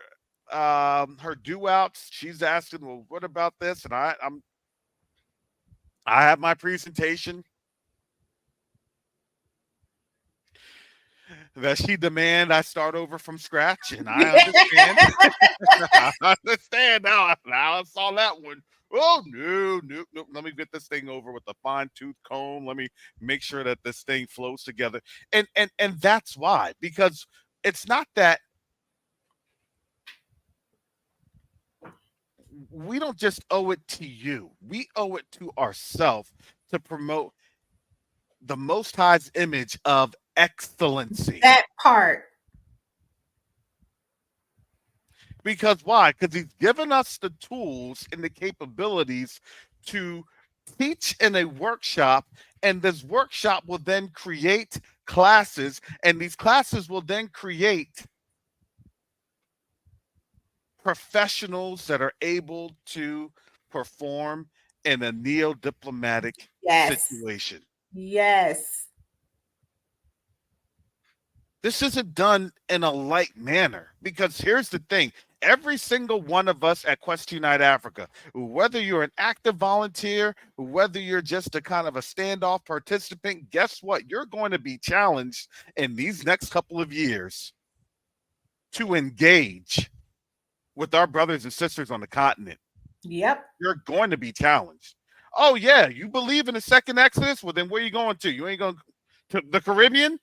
do outs. She's asking, "Well, what about this?" And I have my presentation that she demand I start over from scratch, and I understand. I understand now. Now I saw that one. Oh no. Let me get this thing over with a fine tooth comb. Let me make sure that this thing flows together. And that's why, because it's not that we don't just owe it to you. We owe it to ourselves to promote the Most High's image of excellency. That part. Because why? Because he's given us the tools and the capabilities to teach in a workshop, and this workshop will then create classes, and these classes will then create professionals that are able to perform in a neo-diplomatic situation. Yes. This isn't done in a light manner, because here's the thing. Every single one of us at Quest Unite Africa, whether you're an active volunteer, whether you're just a kind of a standoff participant, guess what? You're going to be challenged in these next couple of years to engage with our brothers and sisters on the continent. Yep. You're going to be challenged. Oh, yeah, you believe in the second Exodus? Well, then where are you going to? You ain't going to the Caribbean?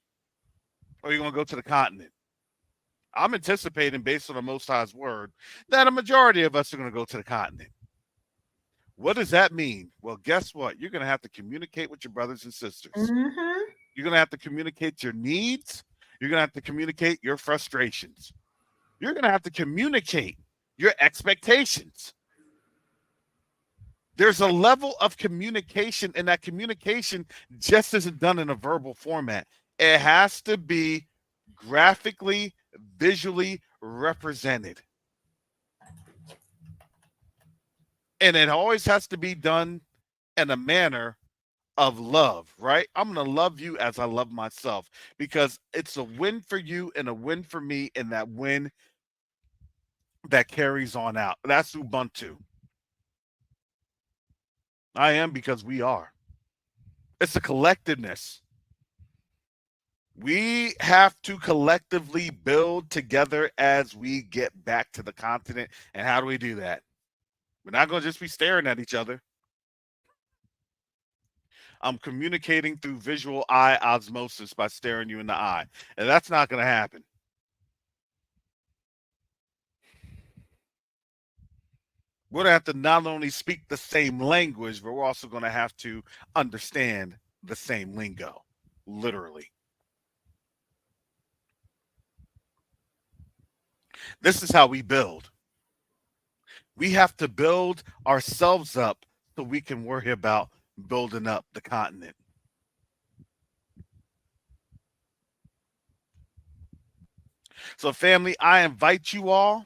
Or are you going to go to the continent? I'm anticipating, based on the Most High's word, that a majority of us are going to go to the continent. What does that mean? Well, guess what? You're going to have to communicate with your brothers and sisters. Mm-hmm. You're going to have to communicate your needs. You're going to have to communicate your frustrations. You're going to have to communicate your expectations. There's a level of communication, and that communication just isn't done in a verbal format. It has to be graphically, visually represented. And it always has to be done in a manner of love, right? I'm going to love you as I love myself, because it's a win for you and a win for me, and that win that carries on out. That's Ubuntu. I am because we are. It's a collectiveness. We have to collectively build together as we get back to the continent. And how do we do that? We're not going to just be staring at each other. I'm communicating through visual eye osmosis by staring you in the eye. And that's not going to happen. We're going to have to not only speak the same language, but we're also going to have to understand the same lingo, literally. This is how we build. We have to build ourselves up so we can worry about building up the continent. So, family, I invite you all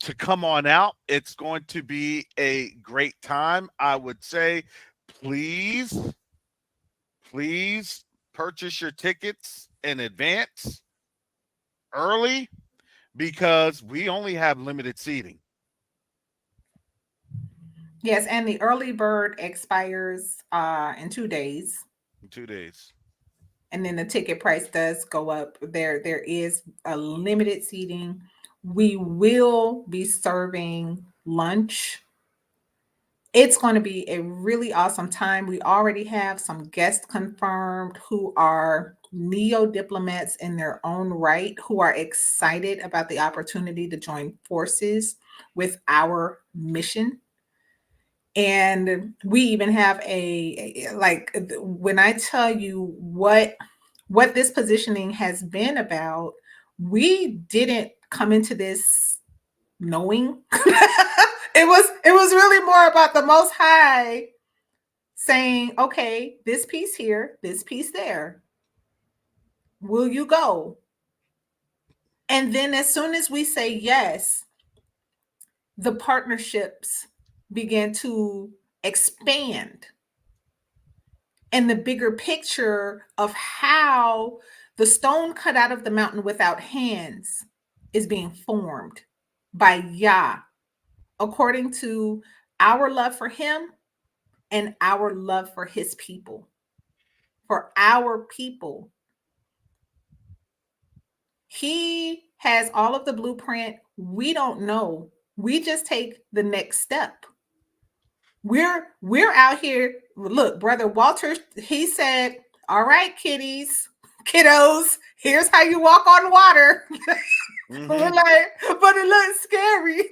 to come on out. It's going to be a great time. I would say, please purchase your tickets in advance, early, because we only have limited seating. Yes, and the early bird expires in 2 days. In 2 days. And then the ticket price does go up. There is a limited seating. We will be serving lunch. It's going to be a really awesome time. We already have some guests confirmed who are neo-diplomats in their own right, who are excited about the opportunity to join forces with our mission. And we even have when I tell you what this positioning has been about, we didn't come into this knowing. It was really more about the Most High saying, okay, this piece here, this piece there. Will you go? And then as soon as we say yes, the partnerships began to expand. And the bigger picture of how the stone cut out of the mountain without hands is being formed by Yah, according to our love for him and our love for his people. For our people. He has all of the blueprint. We don't know. We just take the next step. We're out here. Look, Brother Walter, he said, all right, kiddos, here's how you walk on water. But it looks scary.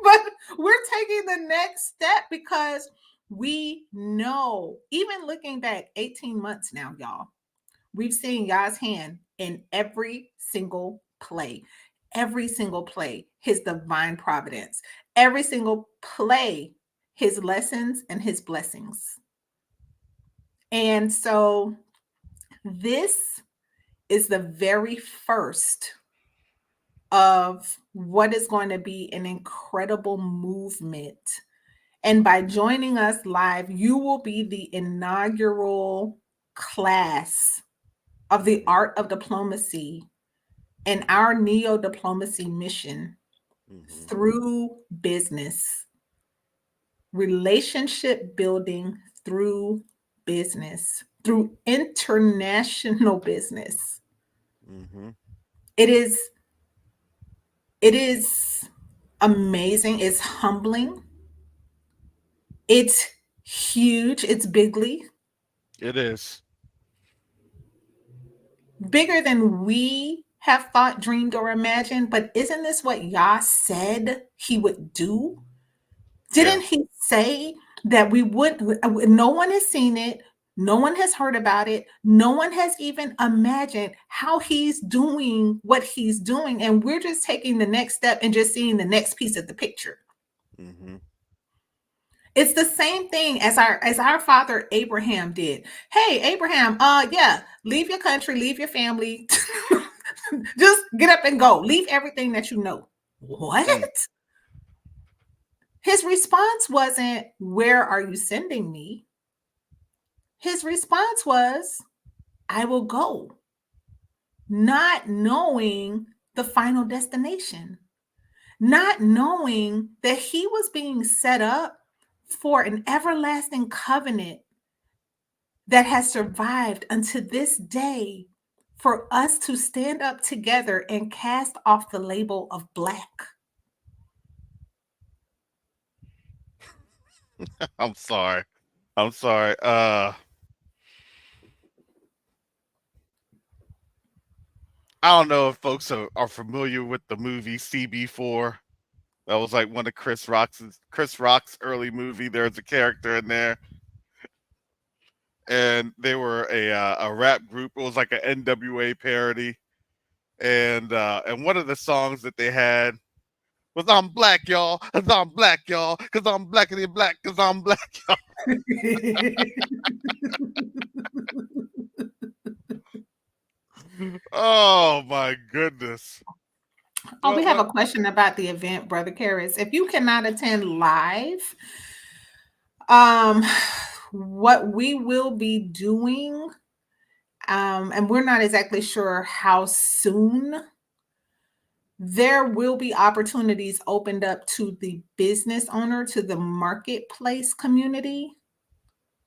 But we're taking the next step because we know, even looking back 18 months now, y'all, we've seen God's hand in every single play, his divine providence, every single play, his lessons and his blessings. And so this is the very first of what is going to be an incredible movement. And by joining us live, you will be the inaugural class of the art of diplomacy and our neo-diplomacy mission through business, relationship building through business, through international business. It is amazing. It's humbling. It's huge. It's bigly. It is. Bigger than we have thought, dreamed, or imagined. But isn't this what Yah said he would do? Didn't he say that we would? No one has seen it. No one has heard about it. No one has even imagined how he's doing what he's doing. And we're just taking the next step and just seeing the next piece of the picture. It's the same thing as our father Abraham did. Hey, Abraham, leave your country, leave your family. Just get up and go. Leave everything that you know. What? His response wasn't, where are you sending me? His response was, I will go, not knowing the final destination, not knowing that he was being set up for an everlasting covenant that has survived unto this day for us to stand up together and cast off the label of Black. I'm sorry. I don't know if folks are familiar with the movie CB4. That was like one of Chris Rock's early movie. There's a character in there, and they were a rap group. It was like an NWA parody, and one of the songs that they had was "I'm black, y'all, 'cause I'm black, y'all, 'cause I'm blacker than black, 'cause I'm black, y'all." Oh my goodness. Oh, we have a question about the event, Brother Karras. If you cannot attend live, what we will be doing, and we're not exactly sure how soon, there will be opportunities opened up to the business owner, to the marketplace community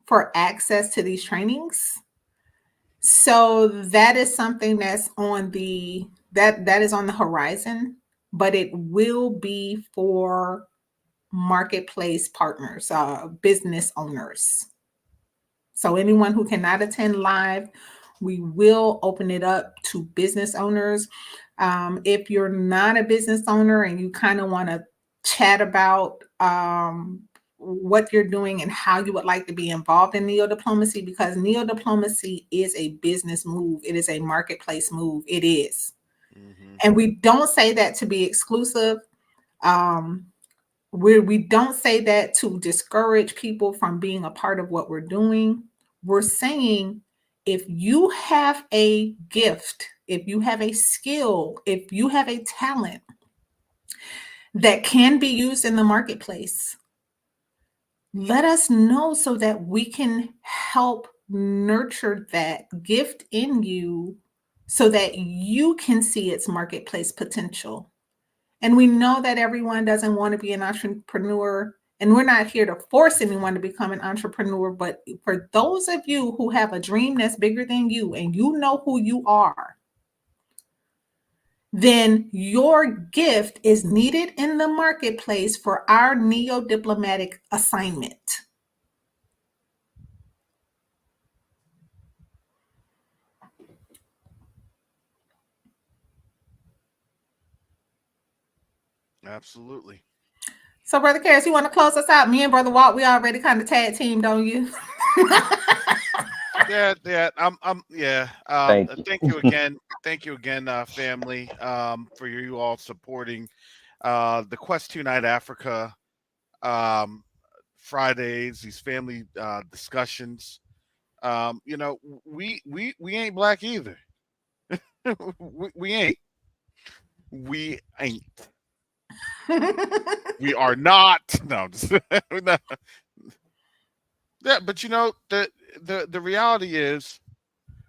for access to these trainings. So that is something that's on that is on the horizon, but it will be for marketplace partners, business owners. So anyone who cannot attend live, we will open it up to business owners. If you're not a business owner and you kind of want to chat about what you're doing and how you would like to be involved in neo-diplomacy, because neo-diplomacy is a business move. It is a marketplace move. It is. And we don't say that to be exclusive. We don't say that to discourage people from being a part of what we're doing. We're saying, if you have a gift, if you have a skill, if you have a talent that can be used in the marketplace, let us know so that we can help nurture that gift in you so that you can see its marketplace potential. And we know that everyone doesn't want to be an entrepreneur, and we're not here to force anyone to become an entrepreneur. But for those of you who have a dream that's bigger than you and you know who you are, then your gift is needed in the marketplace for our neo-diplomatic assignment. Absolutely. So, Brother Karis, you want to close us out? Me and Brother Walt, we already kind of tag teamed on you. Yeah. Yeah. Thank you. Thank you again. Thank you again, family, for you all supporting the Quest 2 Night Africa Fridays, these family discussions. You know, we ain't black either. we ain't. We ain't. We are not. No, no. Yeah, but you know, the reality is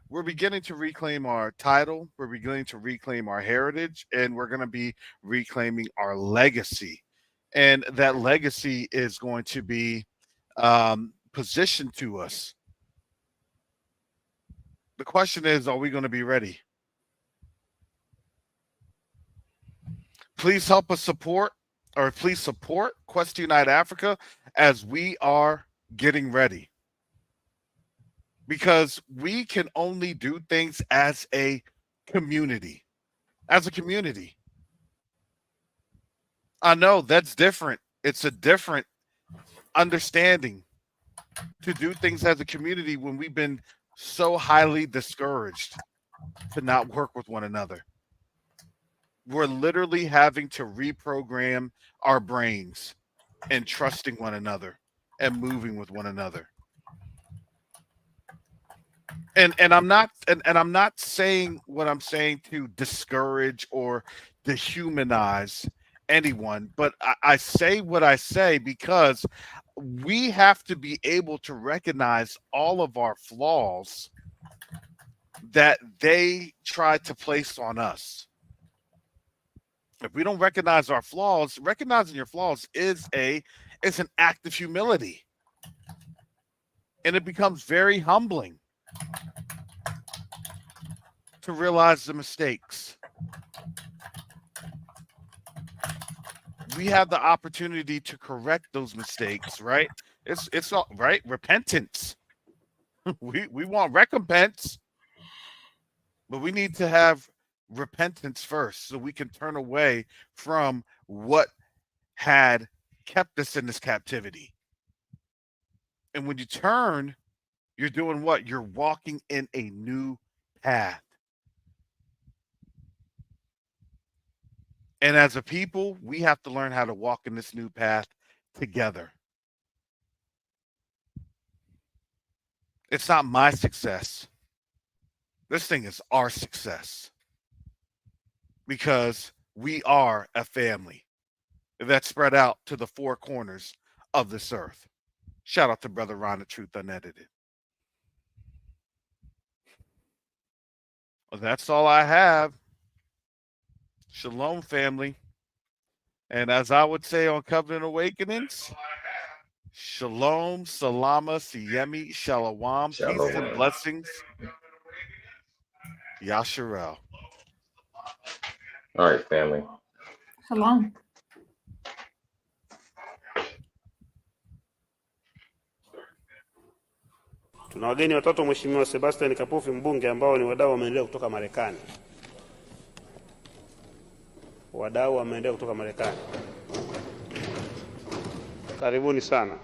we're beginning to reclaim our title, we're beginning to reclaim our heritage, and we're going to be reclaiming our legacy. And that legacy is going to be positioned to us. The question is, are we going to be ready? Please help us support, or please support Quest Unite Africa as we are getting ready. Because we can only do things as a community. As a community. I know that's different. It's a different understanding to do things as a community when we've been so highly discouraged to not work with one another. We're literally having to reprogram our brains and trusting one another and moving with one another. And I'm not saying what I'm saying to discourage or dehumanize anyone, but I say what I say because we have to be able to recognize all of our flaws that they try to place on us. If we don't recognize our flaws, recognizing your flaws is an act of humility. And it becomes very humbling to realize the mistakes. We have the opportunity to correct those mistakes, right? It's all right. Repentance. We want recompense, but we need to have repentance first so we can turn away from what had kept us in this captivity. And when you turn, you're doing what? You're walking in a new path. And as a people, we have to learn how to walk in this new path together. It's not my success. This thing is our success. Because we are a family that's spread out to the four corners of this earth. Shout out to Brother Ron, the Truth Unedited. Well, that's all I have. Shalom, family. And as I would say on Covenant Awakenings, Shalom, Salama, Siyemi, Shalawam, peace and blessings. Yasharel. All right, family. Shalom. Tuna wageni watatu, Mheshimiwa Sebastian Kapufi mbunge, ambao ni wadau wa maendeleo kutoka Marekani. Wadau wa maendeleo kutoka Marekani. Karibuni sana.